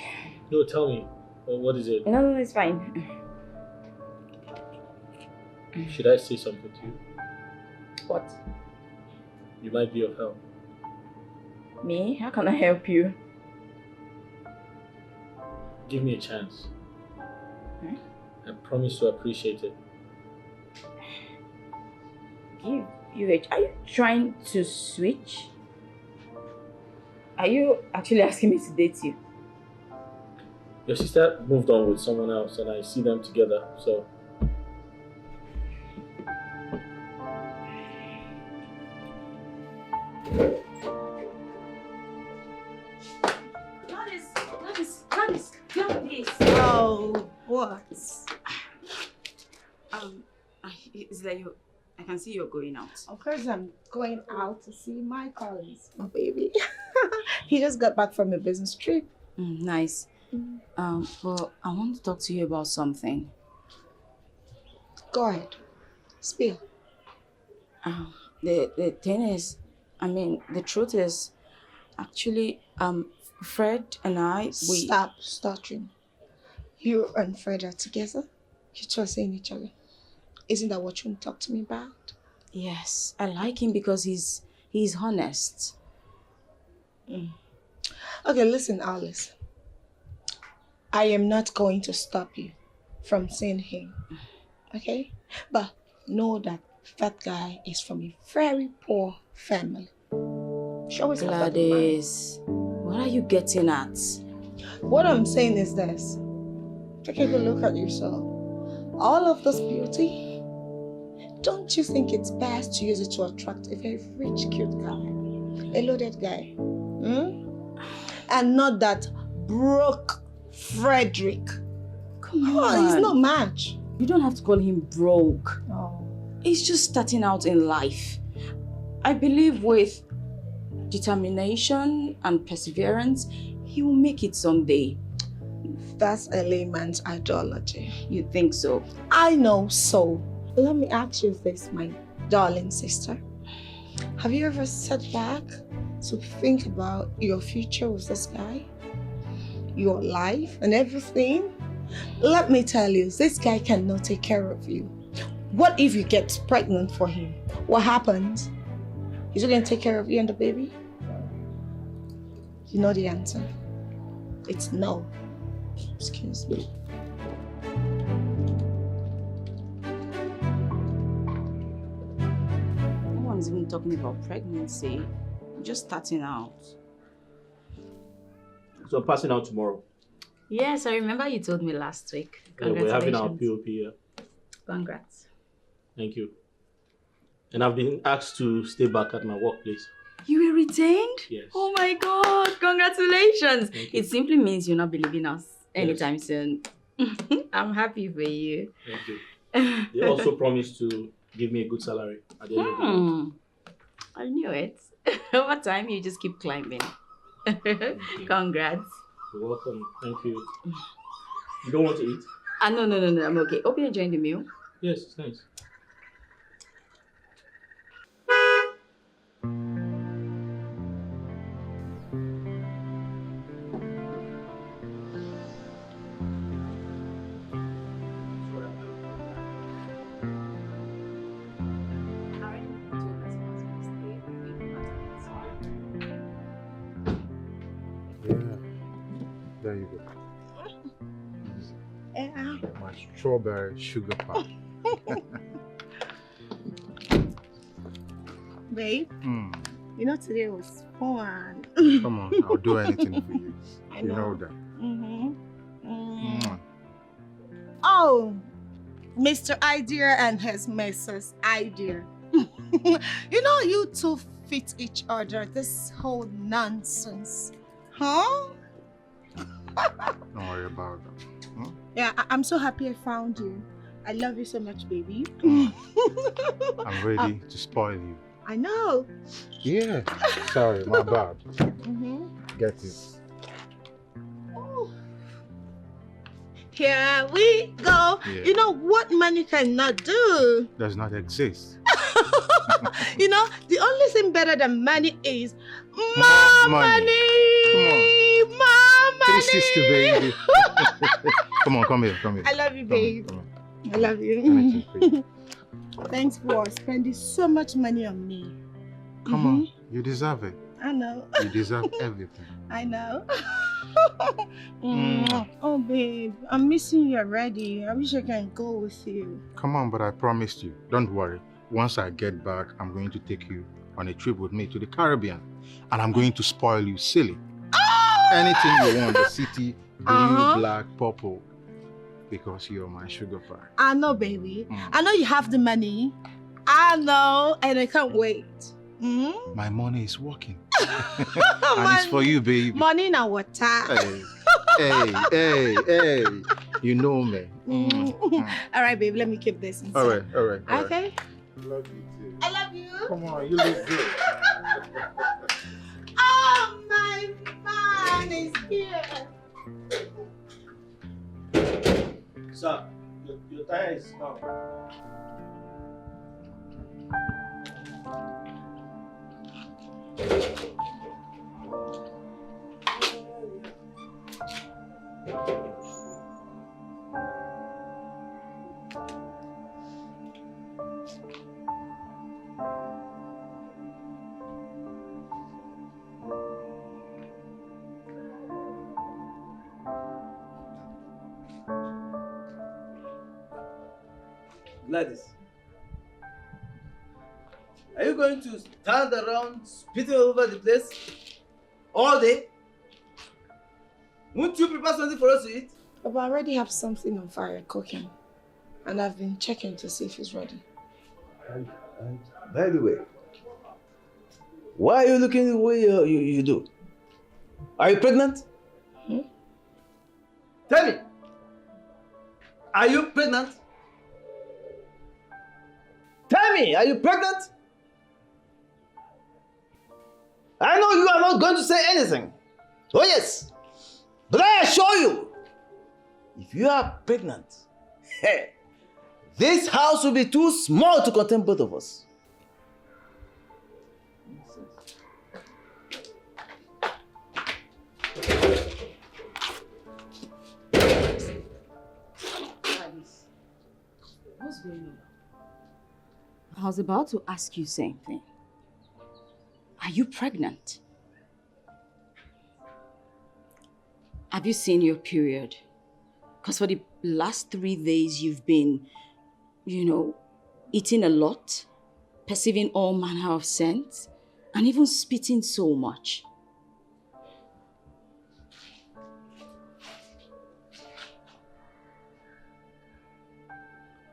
No, tell me. What is it? No, it's fine. Should I say something to you? What? You might be of help. Me? How can I help you? Give me a chance. I promise to appreciate it. Give Are you trying to switch? Are you actually asking me to date you? Your sister moved on with someone else and I see them together, so... Gladys. Oh, what? Is that you? I can see you're going out. Of course I'm going out to see my Collins, my baby. He just got back from a business trip. Nice. But I want to talk to you about something. Go ahead. Spill. The thing is, the truth is, actually, Fred and I, Stop stuttering. You and Fred are together? You two are seeing each other. Isn't that what you want to talk to me about? Yes, I like him because he's honest. Okay, listen, Alice. I am not going to stop you from seeing him. Okay? But know that that guy is from a very poor family. Gladys, what are you getting at? What I'm saying is this. Take a good look at yourself. All of this beauty, don't you think it's best to use it to attract a very rich, cute guy? A loaded guy. And not that broke Frederick. Come on. He's no match. You don't have to call him broke. Oh. He's just starting out in life. I believe with determination and perseverance, he will make it someday. That's a layman's ideology. You think so? I know so. Let me ask you this, my darling sister. Have you ever sat back to think about your future with this guy? Your life and everything? Let me tell you, this guy cannot take care of you. What if you get pregnant for him? What happens? Is he going to take care of you and the baby? You know the answer. It's no. Excuse me. No one's even talking about pregnancy. I'm just starting out. So I'm passing out tomorrow. Yes, I remember you told me last week. Yeah, we're having our POP here. Congrats. Thank you. And I've been asked to stay back at my workplace. You were retained? Yes. Oh my God, congratulations. It simply means you'll not be leaving us anytime soon. I'm happy for you. Thank you. They also promised to give me a good salary at the end of the month. I knew it. Over time, you just keep climbing. Congrats. You're welcome. Thank you. You don't want to eat? No, I'm okay. Hope you're enjoying the meal. Yes, it's nice. There you go. My strawberry sugar pie. Babe, you know today was fun. Come on, I'll do anything for you. I You know know. that. Oh, Mr. Idea and his Mrs. Idea. You know you two fit each other, this whole nonsense. Huh? Don't worry about that. Yeah, I'm so happy I found you. I love you so much, baby. I'm ready to spoil you. I know. Yeah. Sorry, my bad. Get it. Oh. Here we go. Yeah. You know what money cannot do? Does not exist. You know, the only thing better than money is More money. Come on. More money. 360, baby. Come on, come here. I love you, babe. I love you. Thanks for spending so much money on me. Come on, you deserve it. I know. You deserve everything. I know. Oh, babe, I'm missing you already. I wish I can go with you. Come on, but I promised you. Don't worry. once I get back, I'm going to take you on a trip with me to the Caribbean. And I'm going to spoil you silly. Anything you want, the city, blue, black, purple. Because you're my sugar pie. I know, baby. I know you have the money. I know, and I can't wait. My money is working. And it's for you, baby. Money now water. Hey. You know me. All right, babe, let me keep this inside. All right. Okay? Love you too. I love you. Come on, you look good. Oh, my man is here. Sir, your tire is now. Gladys, are you going to stand around spitting over the place all day? Won't you prepare something for us to eat? But I already have something on fire cooking. And I've been checking to see if it's ready. And by the way, why are you looking the way you do? Are you pregnant? Tell me, are you pregnant? Tell me, are you pregnant? I know you are not going to say anything. Oh yes, but I assure you, if you are pregnant, this house will be too small to contain both of us. What's going on? I was about to ask you the same thing. Are you pregnant? Have you seen your period? Because for the last 3 days you've been, eating a lot, perceiving all manner of scents, and even spitting so much.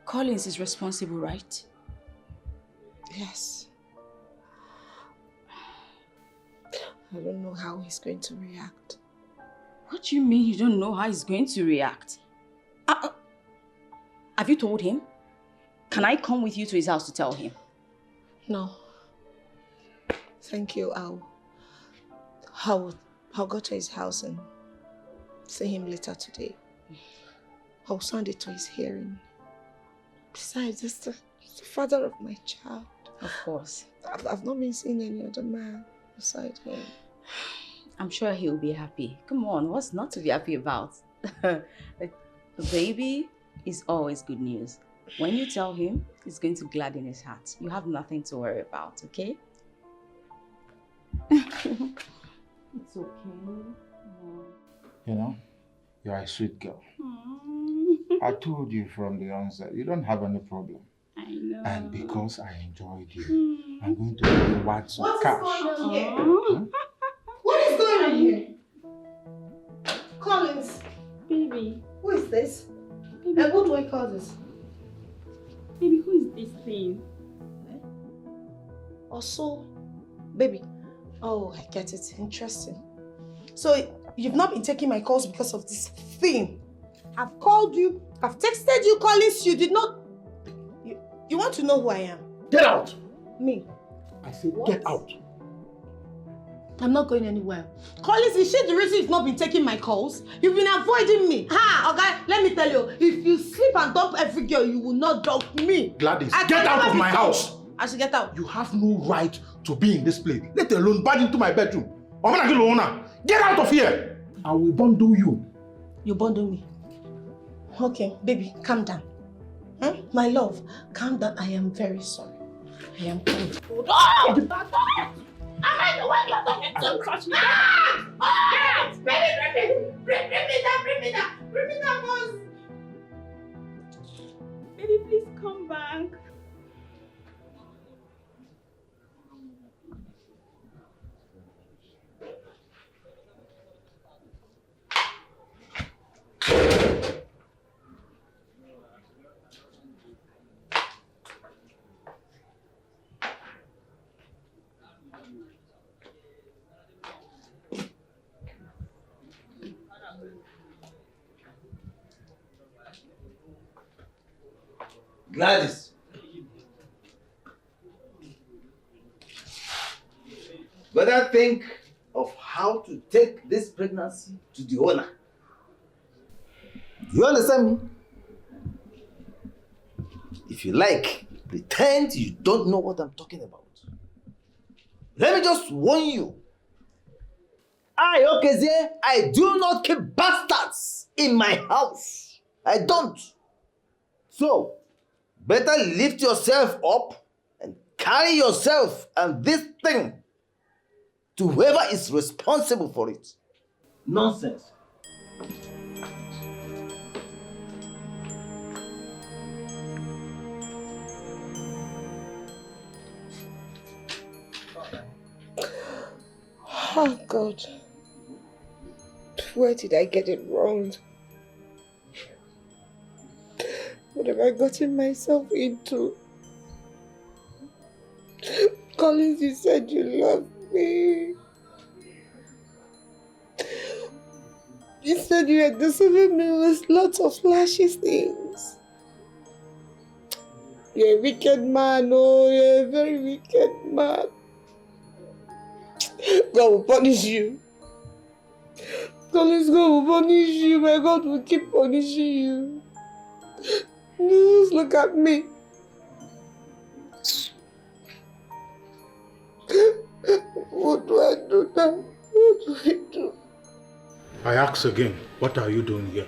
Collins is responsible, right? Yes. I don't know how he's going to react. What do you mean you don't know how he's going to react? Have you told him? Can I come with you to his house to tell him? No. Thank you. I'll go to his house and see him later today. I'll send it to his hearing. Besides, it's the father of my child. Of course. I've not been seeing any other man beside him. I'm sure he'll be happy. Come on, what's not to be happy about? The baby is always good news. When you tell him, it's going to gladden his heart. You have nothing to worry about, okay? It's okay. You're a sweet girl. I told you from the onset, you don't have any problem. I know. And because I enjoyed you, I'm going to give you lots of cash. What's going on here? What is going on here? Collins. Baby. Who is this? Baby. And what do I call this? Baby, who is this thing? Also, baby. Oh, I get it. Interesting. So, you've not been taking my calls because of this thing. I've called you. I've texted you, Collins. You did not... You want to know who I am? Get out! Me? I said get out. I'm not going anywhere. Collins, is she the reason you've not been taking my calls? You've been avoiding me. Okay, let me tell you. If you sleep and dump every girl, you will not dump me. Gladys, get out of my house. I should get out. You have no right to be in this place, let alone barge into my bedroom. Get out of here! I will bundle you. You bundle me? Okay, baby, calm down. My love, calm down. I am very sorry. I am cold. Oh! Am I the one you're talking to? Touch me. Bring me down, boss. Baby, please come back. Gladys. Better think of how to take this pregnancy to the owner. Do you understand me? If you like, pretend you don't know what I'm talking about. Let me just warn you. I, Okezie, I do not keep bastards in my house. I don't. So, better lift yourself up and carry yourself and this thing to whoever is responsible for it. Nonsense. Oh God. Where did I get it wrong? What have I gotten myself into? Collins, you said you love me. You said you had deceived me with lots of flashy things. You're a wicked man, oh, you're a very wicked man. God will punish you. Collins, God will punish you. My God will keep punishing you. Just look at me. What do I do now? What do I do? I ask again, what are you doing here?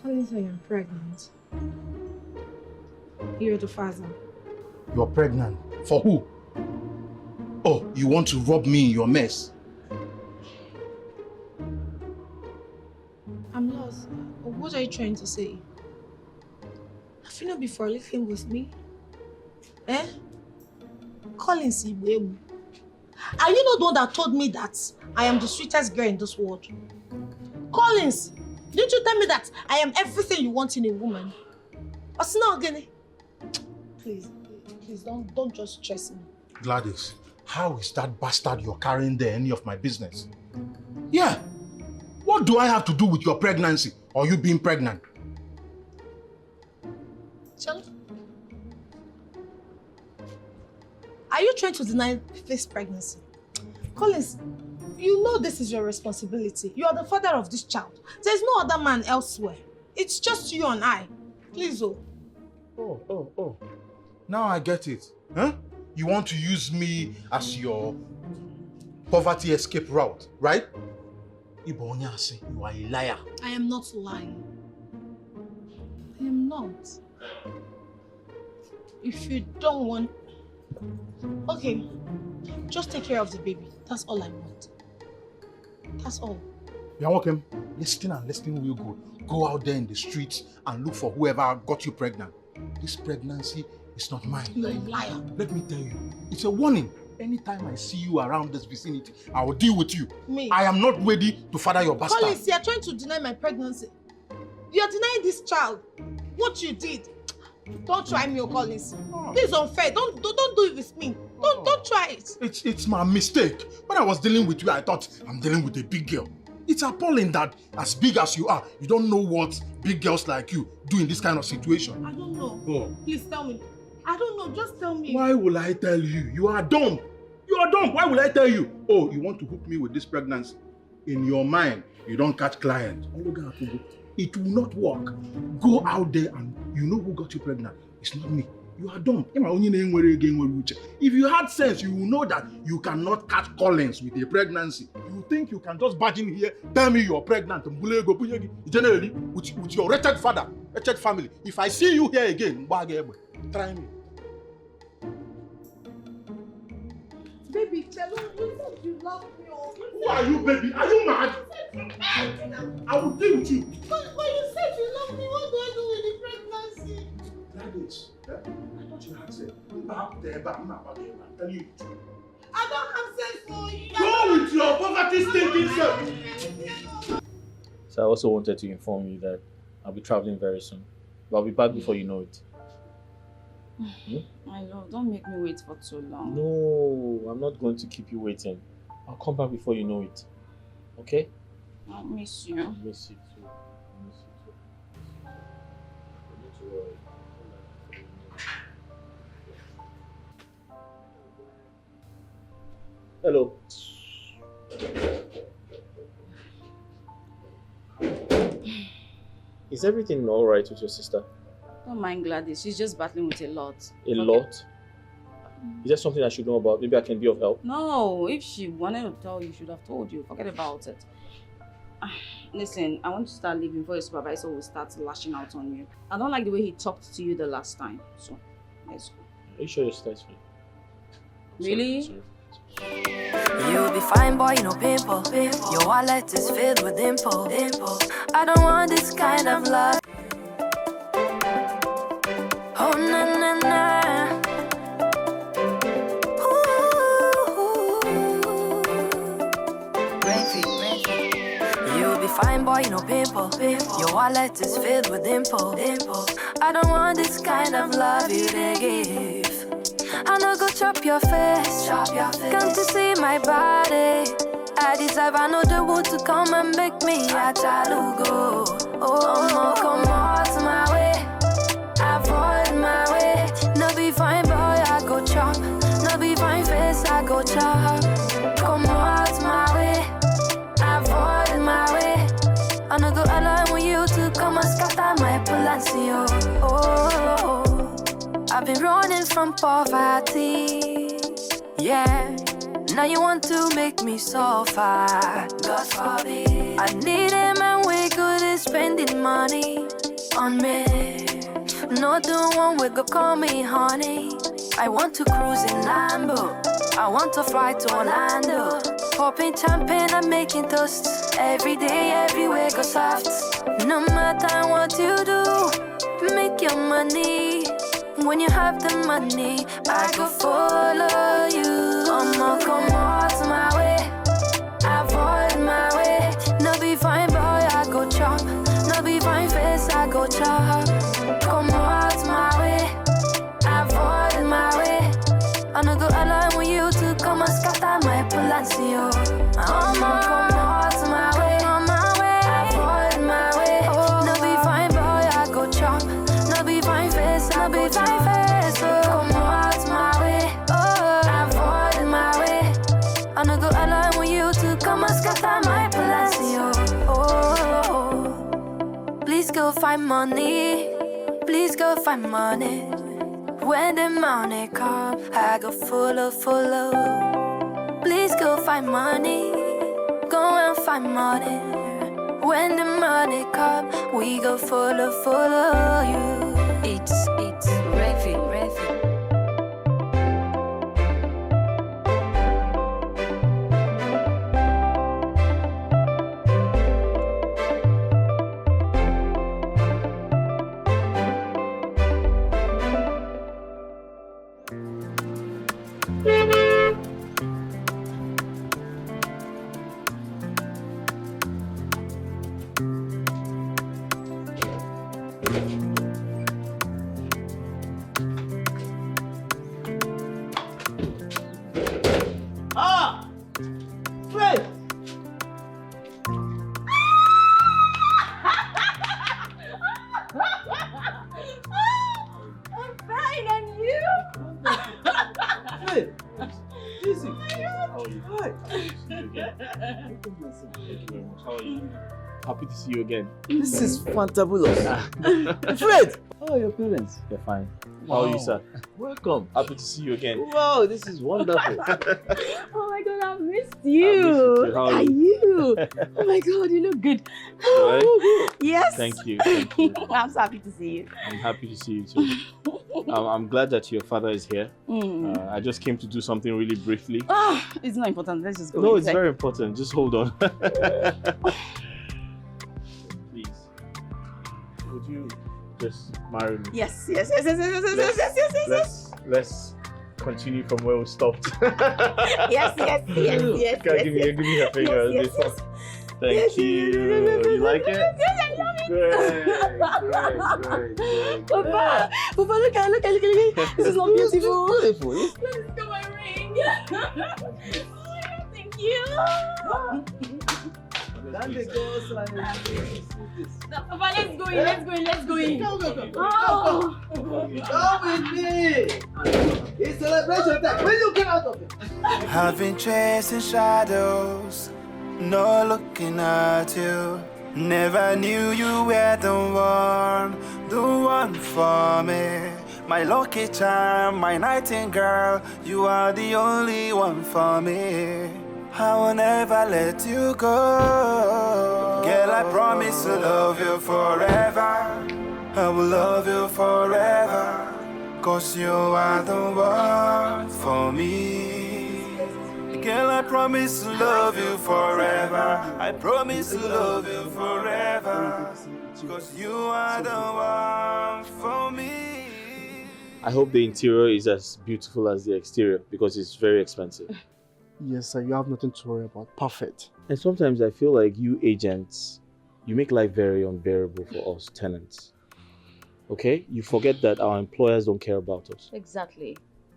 Collins, I am pregnant. You're the father. You're pregnant. For who? Oh, you want to rob me in your mess? I'm lost. What are you trying to say? Have you not been living with me? Eh? Collins, are you not the one that told me that I am the sweetest girl in this world? Collins, didn't you tell me that I am everything you want in a woman? What's not again? Please don't just stress me. Gladys, how is that bastard you're carrying there any of my business? Yeah. What do I have to do with your pregnancy or you being pregnant? Child, are you trying to deny this pregnancy? Collins, you know this is your responsibility. You are the father of this child. There's no other man elsewhere. It's just you and I. Please, oh. Oh. Now I get it. Huh? You want to use me as your poverty escape route, right? You are a liar. I am not lying. I am not. If you don't want... Okay, just take care of the baby. That's all I want. That's all. You're welcome. Listen real good. Go out there in the streets and look for whoever got you pregnant. This pregnancy is not mine. You're a liar. Let me tell you, it's a warning. Anytime I see you around this vicinity, I will deal with you. Me? I am not ready to father your bastard. Collins, you're trying to deny my pregnancy. You're denying this child. What you did. Don't try me, Collins. This is unfair. Don't do it with me. Don't try it. It's my mistake. When I was dealing with you, I thought I'm dealing with a big girl. It's appalling that as big as you are, you don't know what big girls like you do in this kind of situation. I don't know. Oh. Please tell me. I don't know. Just tell me. Why will I tell you? You are dumb. You are dumb. Why will I tell you? Oh, you want to hook me with this pregnancy? In your mind, you don't catch clients. It will not work. Go out there and you know who got you pregnant. It's not me. You are dumb. If you had sense, you will know that you cannot catch Collins with a pregnancy. You think you can just barge in here, tell me you're pregnant, generally, with your wretched father, wretched family. If I see you here again, try me. Baby, tell me you said you love me. Who are you, baby? Are you mad? I will deal with you. But you said you love me. What do I do with the pregnancy? Gladys, I thought you had said, I'm telling you the truth. I don't have sense for you. Go with your poverty stinking self. So I also wanted to inform you that I'll be traveling very soon. But I'll be back before you know it. My love, don't make me wait for too long. No, I'm not going to keep you waiting. I'll come back before you know it. Okay? I'll miss you. I'll miss you too. Hello. Is everything all right with your sister? Don't mind Gladys. She's just battling with a lot. A lot? Is there something I should know about? Maybe I can be of help. No, if she wanted to tell you, she should have told you. Forget about it. Listen, I want to start leaving before your supervisor will start lashing out on you. I don't like the way he talked to you the last time. So, let's go. Are you sure your sister is fine? Really? Sorry. You'll be fine, boy, no pimple. Your wallet is filled with dimple. I don't want this kind of love. Oh, na na na. You'll be fine, boy, no pimple. Your wallet is filled with dimple. I don't want this kind of love you they give. I no go chop your face. Come to see my body. I deserve another wood to come and make me a chalugo. Oh, come out my way. Avoid my way. No be fine, boy, I go chop. No be fine face, I go chop. Come out my way. Avoid my way. I no go allow you to come and scatter my palacio. Oh. I've been running from poverty, yeah. Now you want to make me suffer, God forbid. I need a man we good is spending money on me. Not the one we go call me honey. I want to cruise in Lambo. I want to fly to Orlando. Popping champagne and making toasts. Every day, everywhere go soft. No matter what you do, make your money. When you have the money, I go follow you. I'ma come out my way, avoid my way. No be fine, boy, I go chop. No be fine face, I go chop. Come out my way, avoid my way. I no go allow you to come and scatter my palacio. I'ma come out my way, avoid my way. No be fine, boy, I go chop. No be fine face, no be fine face. Come out my way, avoid my way. I no go allow you to come and scatter my palacio. Please go find money. Please go find money. When the money come, I go follow. Please go find money. Go and find money. When the money come, we go follow you. It's Refi. Happy to see you again. This is fantabulous. Fred! How are your parents? They're fine. Wow. How are you, sir? Welcome. Happy to see you again. Wow, this is wonderful. Oh my god, I've missed you. too. How are you? Oh my god, you look good. Right? Yes. Thank you. I'm so happy to see you. I'm happy to see you too. I'm glad that your father is here. I just came to do something really briefly. It's not important. Let's just go. No, it's very important. Just hold on. Please. Would you just marry me? Yes. Let's continue from where we stopped. Yes. Give me your finger. Yes. Thank you. You like it? Yes, I love it. Great. Papa, look at it. This is not beautiful. Beautiful. Let's go my ring. Oh my god, thank you. Papa, let's go in. Go. Come with me. It's a celebration time. When you get out of it. I've been chasing shadows, no looking at you. Never knew you were the one for me. My lucky charm, my nightingale, you are the only one for me. I will never let you go. Girl, I promise to love you forever. I will love you forever. 'Cause you are the one for me. Girl, I promise to love you forever. I promise to love you forever. 'Cause you are the one for me. I hope the interior is as beautiful as the exterior because it's very expensive. Yes, sir, you have nothing to worry about. Perfect. And sometimes I feel like you agents, you make life very unbearable for us tenants. Okay? You forget that our employers don't care about us. Exactly.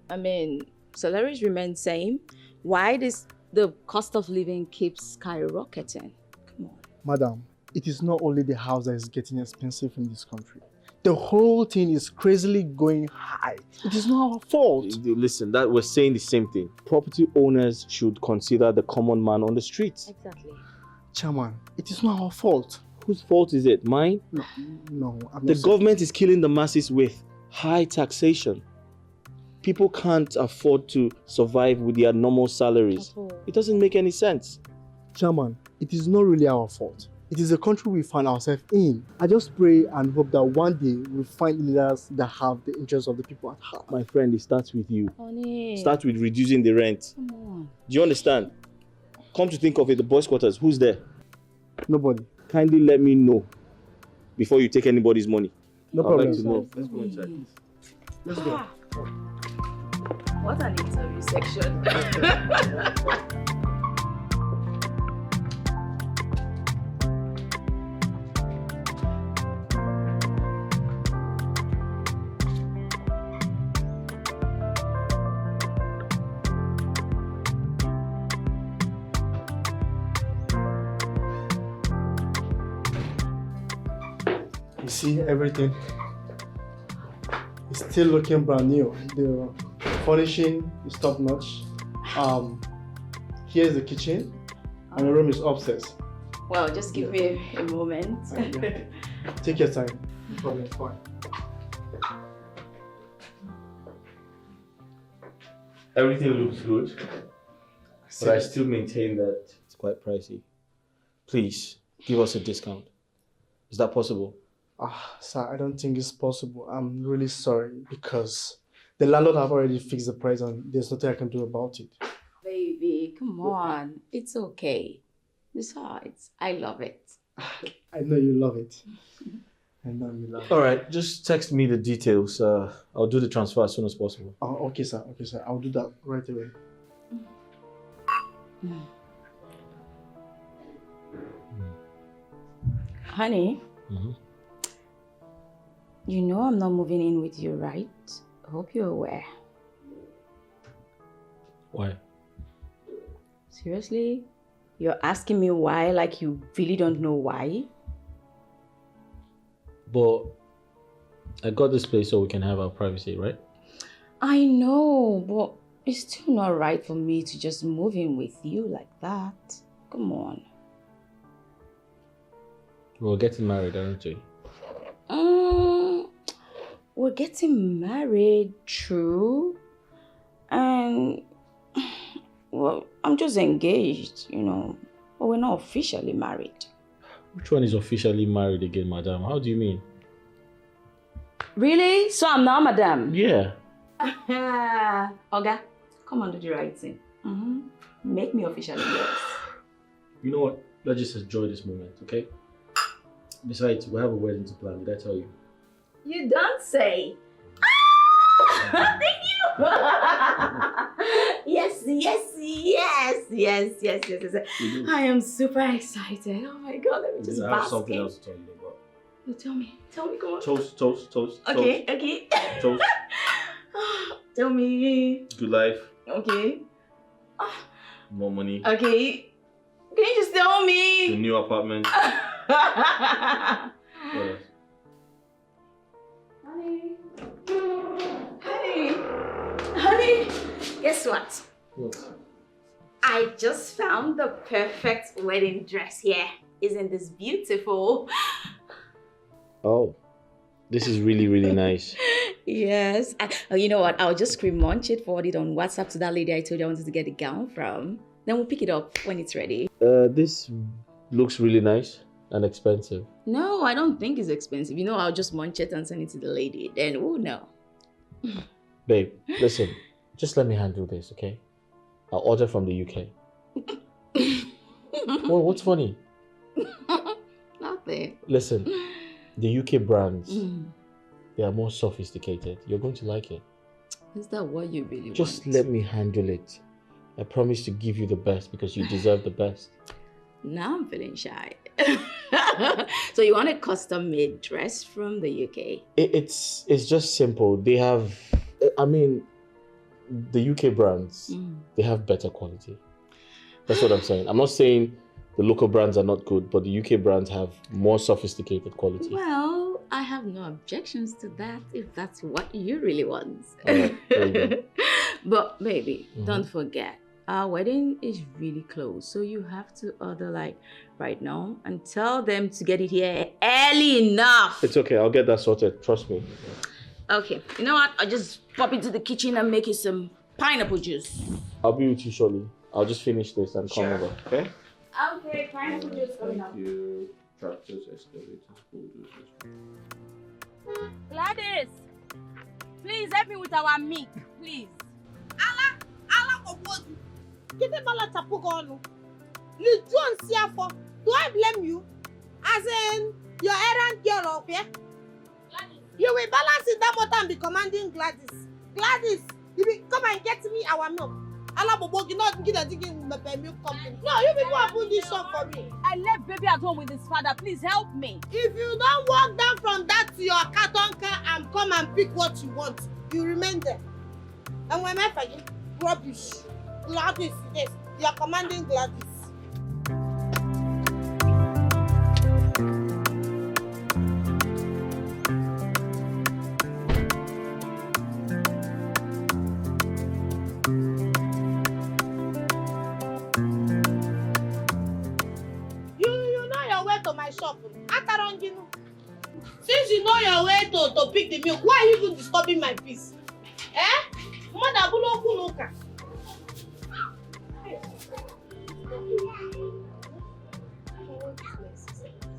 I mean, salaries remain same. Why the cost of living keeps skyrocketing? Come on. Madam, it is not only the house that is getting expensive in this country. The whole thing is crazily going high. It is not our fault. Listen, that we're saying the same thing. Property owners should consider the common man on the streets. Exactly. Chairman, it is not our fault. Whose fault is it? Mine? No, I'm The not government is killing the masses with high taxation. People can't afford to survive with their normal salaries. It doesn't make any sense. Chairman, it is not really our fault. It is the country we find ourselves in. I just pray and hope that one day we'll find leaders that have the interests of the people at heart. My friend, it starts with you. Honey. Start with reducing the rent. Come on. Do you understand? Come to think of it, the boys' quarters, who's there? Nobody. Kindly let me know before you take anybody's money. No I'd problem. like to know. Let's go inside. Let's go. What an interview section. You see everything. It's still looking brand new. The furnishing is top notch. Here's the kitchen, and the room is upstairs. Well, just give me a moment. Take your time. No problem. Fine. Everything looks good, but I still maintain that it's quite pricey. Please, give us a discount. Is that possible? Sir, I don't think it's possible. I'm really sorry because the landlord have already fixed the price and there's nothing I can do about it. Baby, come on. It's okay. Besides, I love it. I know you love it. I know you love it. All right, just text me the details. I'll do the transfer as soon as possible. Oh, okay, sir. Okay, sir. I'll do that right away. Honey, you know I'm not moving in with you, right? I hope you're aware. Why? Seriously? You're asking me why like you really don't know why? But I got this place so we can have our privacy, right? I know, but it's still not right for me to just move in with you like that. Come on. We're getting married, aren't we? We're getting married, true. And, well, I'm just engaged, you know. But we're not officially married. Which one is officially married again, madam? How do you mean? Really? So I'm now madam? Yeah. Oga, come on, do the right thing. Make me officially yours. You know what? Let's just enjoy this moment, okay? Besides, we have a wedding to plan. Did I tell you? You don't say. Thank you. Yes. I am super excited. Oh my God, let me just I have bask something in. else to tell you about. No, tell me, come on. Toast. Okay. Toast. Tell me. Good life. Okay. More money. Okay. Can you just tell The me? new apartment. What else? Honey. Guess what? What? I just found the perfect wedding dress here. Isn't this beautiful? Oh, this is really, really nice. Yes. You know what? I'll just screen munch it, forward it on WhatsApp to that lady I told you I wanted to get the gown from. Then we'll pick it up when it's ready. This looks really nice and expensive. No, I don't think it's expensive. You know, I'll just munch it and send it to the lady. Then we'll know. Babe, listen, just let me handle this, okay? I'll order from the UK. Well, what's funny? Nothing. Listen, the UK brands, they are more sophisticated. You're going to like it. Is that what you really Just want? let me handle it. I promise to give you the best because you deserve the best. Now I'm feeling shy. So you want a custom-made dress from the UK? It's just simple. They have, I mean, the UK brands, they have better quality. That's what I'm saying. I'm not saying the local brands are not good, but the UK brands have more sophisticated quality. Well, I have no objections to that if that's what you really want. Alright, there you go. But baby, don't forget, our wedding is really close. So you have to order like right now and tell them to get it here early enough. It's okay. I'll get that sorted. Trust me. Okay, you know what? I'll just pop into the kitchen and make you some pineapple juice. I'll be with you shortly. I'll just finish this and come over. Okay? Okay, pineapple juice coming up. You tractors, excavators, bulldozers. Gladys, please help me with our milk, please. Give me bala tapugonu. You don't see for. Do I blame you? As in your errand girl up here? You will balance it that motor and be commanding Gladys. Gladys, you will come and get me our milk. Alabobo, you not get a digging milk company. No, you people are putting this shop for me. I left baby at home with his father. Please help me. If you don't walk down from that to your carton car and come and pick what you want, you remain there. And when I forget, rubbish. Gladys, yes, you are commanding Gladys. You know your way to my shop. Since you know your way to pick the milk, why are you even disturbing my peace? Eh? Mother Bulo Kunuka.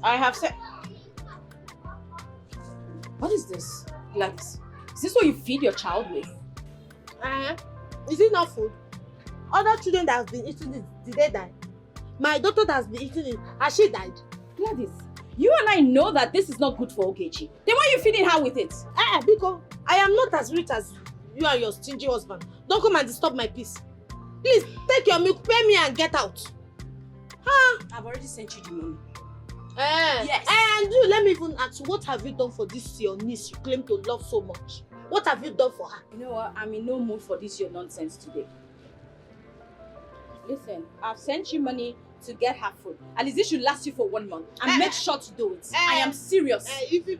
I have said. What is this, Gladys? Is this what you feed your child with? Is it not food? Other children that have been eating it, did they die? My daughter that has been eating it, has she died? Gladys, you and I know that this is not good for Ogechi. Then why are you feeding her with it? Because I am not as rich as you and your stingy husband. Don't come and disturb my peace. Please, take your milk, pay me and get out. I've already sent you the money. Yes. And you, let me even ask you, what have you done for this your niece you claim to love so much? What have you done for her? You know what? I'm in no mood for this your nonsense today. Listen, I've sent you money to get her food. At least this should last you for 1 month. And make sure to do it. I am serious.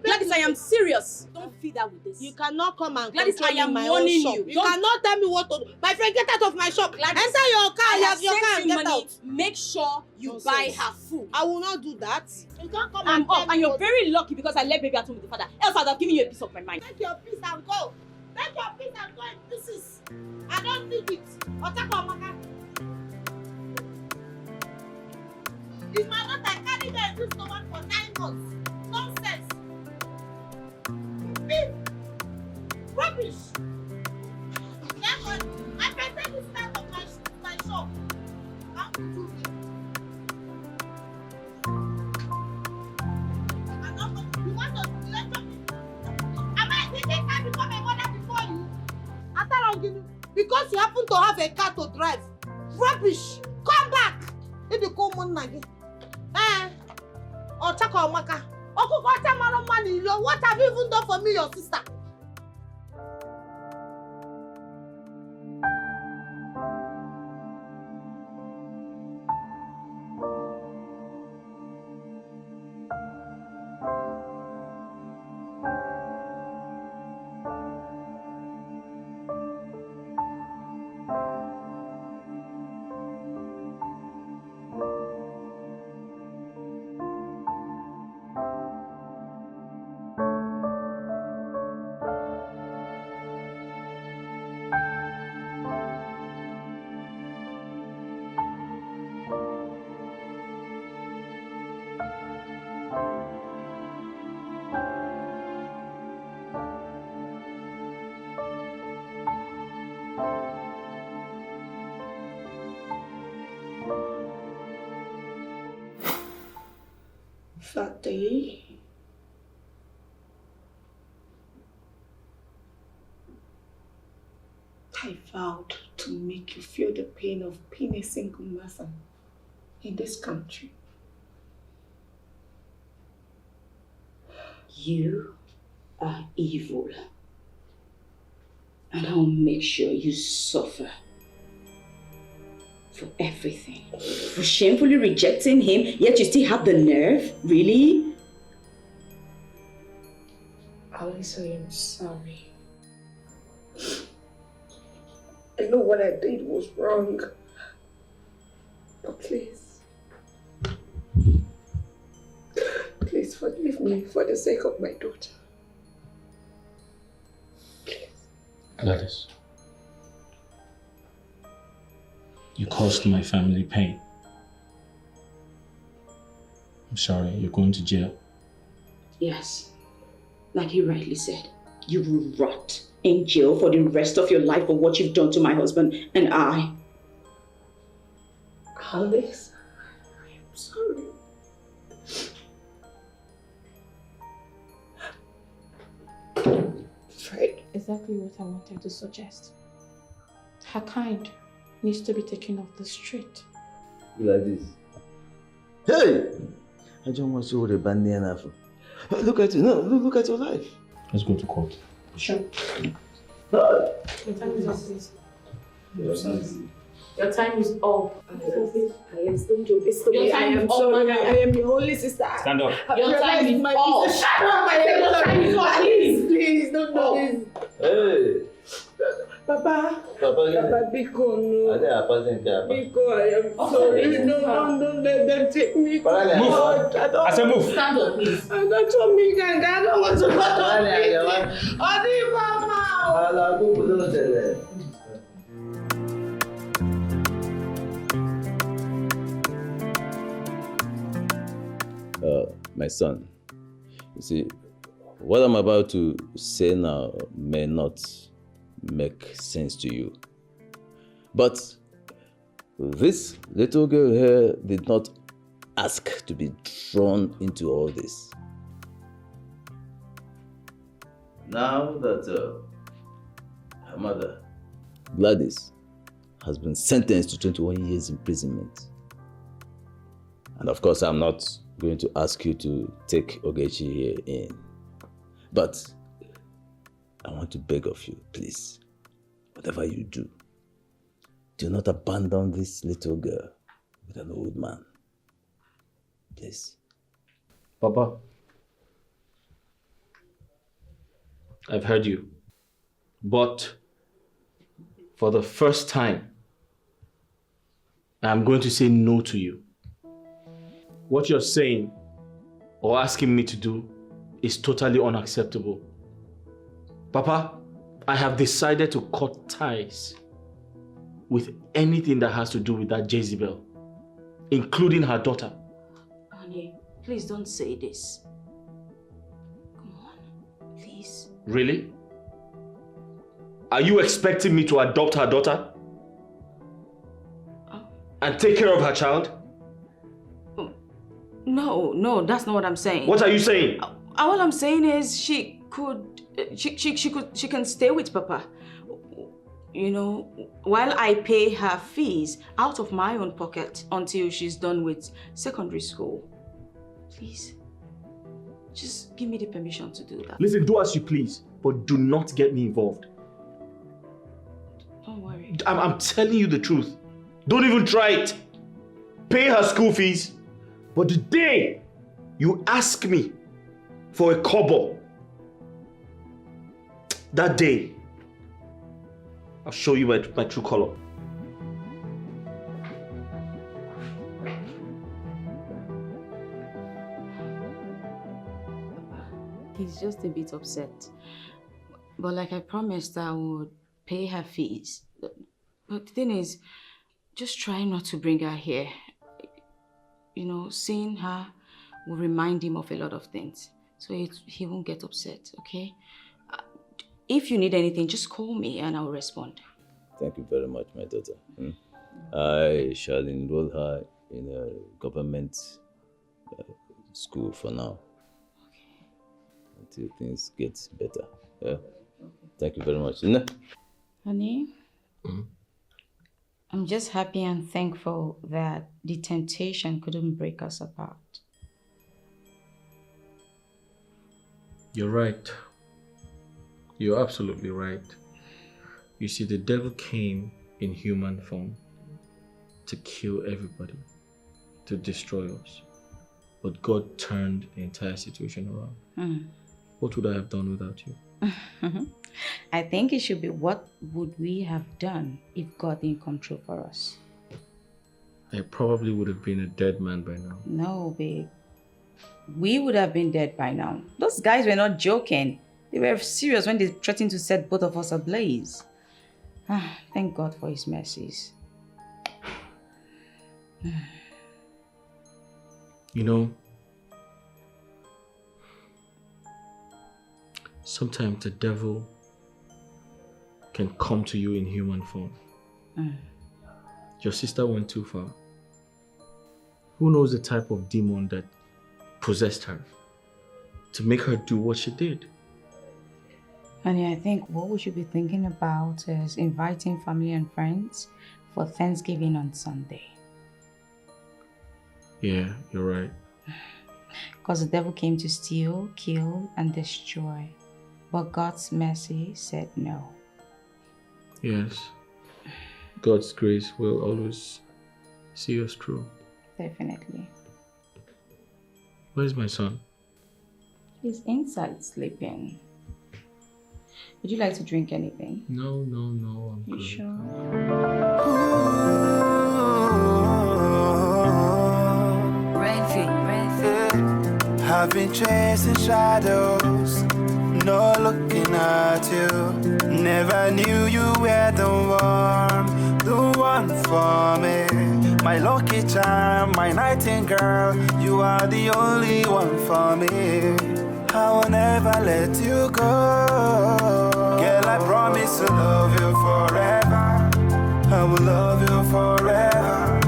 Gladys, I am serious. Don't feed her with this. You cannot come and Gladys, I am my warning own shop. you. You cannot tell me what to do. My friend, get out of my shop. Gladys, enter your car. I have your car sent and you get money. out. Make sure you buy her food. I will not do that. You can't come I'm and tell up, me and you're what- very lucky because I left baby at home with the father. Else I'd have given you a piece of my mind. Take your piece and go. Take your piece and go in pieces. I don't need it. Otako Amaka. It's my daughter. I carried her in this stomach for 9 months. Nonsense. Beef. Rubbish. Therefore, I can take this out of my shop. I'm too big. I'm not going to. You want to let me? Am I thinking I become a mother before you? Ataranginu, because you happen to have a car to drive. Rubbish! Come back! If you come on again. Otako Amaka. Okukota Maro Mani, what have you even done for me, your sister? That day, I vowed to make you feel the pain of being a single mother in this country. You are evil. And I'll make sure you suffer. For everything. For shamefully rejecting him, yet you still have the nerve? Really? Alice, I am sorry. I know what I did was wrong. But please. Please forgive me for the sake of my daughter. Gladys, you caused my family pain. I'm sorry, you're going to jail. Yes. Like he rightly said, you will rot in jail for the rest of your life for what you've done to my husband and I. Alice, I am sorry. Fred. Exactly what I wanted to suggest. Her kind needs to be taken off the street. Like this. Hey! I don't want to see what a band there now. Look at you. No, look at your life. Let's go to court. Sure. Your time is up, please. Your time is up. Alice, don't do this to me. Your time I am is up, sorry. Mama. I am your only sister. Stand up. Your time is up. Shut up! Your time is up. Please, don't do this. Hey! Papa, Papa, Biko, no. Biko, I am sorry. No, don't let them take me. Move. I said move. Stand up, please. I don't want me, I don't want to go to Adi, Mama. My son, you see, what I'm about to say now may not make sense to you. But this little girl here did not ask to be drawn into all this. Now that her mother, Gladys, has been sentenced to 21 years imprisonment. And of course, I'm not going to ask you to take Ogechi here in. But I want to beg of you, please, whatever you do, do not abandon this little girl with an old man. Please. Papa, I've heard you. But for the first time, I'm going to say no to you. What you're saying or asking me to do is totally unacceptable. Papa, I have decided to cut ties with anything that has to do with that Jezebel, including her daughter. Honey, please don't say this. Come on, please. Really? Are you expecting me to adopt her daughter? And take care of her child? No, that's not what I'm saying. What are you saying? All I'm saying is she can stay with Papa. You know, while I pay her fees out of my own pocket until she's done with secondary school. Please, just give me the permission to do that. Listen, do as you please, but do not get me involved. Don't worry. I'm telling you the truth. Don't even try it. Pay her school fees. But the day you ask me for a kobo, that day, I'll show you my true color. He's just a bit upset. But like I promised, I would pay her fees. But the thing is, just try not to bring her here. You know, seeing her will remind him of a lot of things. So he won't get upset, okay? If you need anything, just call me and I'll respond. Thank you very much, my daughter. I shall enroll her in a government school for now. Until things get better. Yeah. Thank you very much. Honey, I'm just happy and thankful that the temptation couldn't break us apart. You're right. You're absolutely right. You see, the devil came in human form to kill everybody, to destroy us. But God turned the entire situation around. What would I have done without you? I think it should be, what would we have done if God didn't come true for us? I probably would have been a dead man by now. No, babe. We would have been dead by now. Those guys were not joking. They were serious when they threatened to set both of us ablaze. Thank God for his mercies. You know, sometimes the devil can come to you in human form. Your sister went too far. Who knows the type of demon that possessed her to make her do what she did? Honey, I think what we should be thinking about is inviting family and friends for Thanksgiving on Sunday. Yeah, you're right. Because the devil came to steal, kill, and destroy. But God's mercy said no. Yes. God's grace will always see us through. Definitely. Where's my son? He's inside sleeping. Would you like to drink anything? No, I'm You good. sure? I've been chasing shadows, not looking at you. Never knew you were the one for me. My lucky charm, my nightingale, you are the only one for me. I will never let you go. Girl, I promise to love you forever. I will love you forever.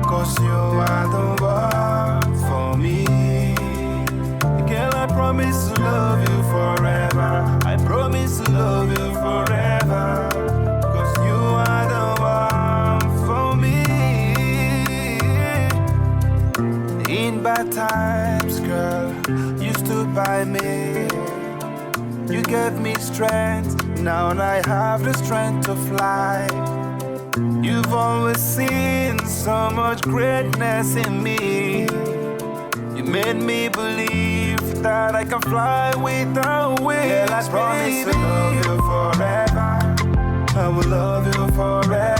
'Cause you are the one for me. Girl, I promise to love you forever. I promise to love you forever. 'Cause you are the one for me. In bad times, girl, you stood by me. You gave me strength, now I have the strength to fly. You've always seen so much greatness in me. You made me believe that I can fly without wings. Girl, I promise to love you forever. I will love you forever.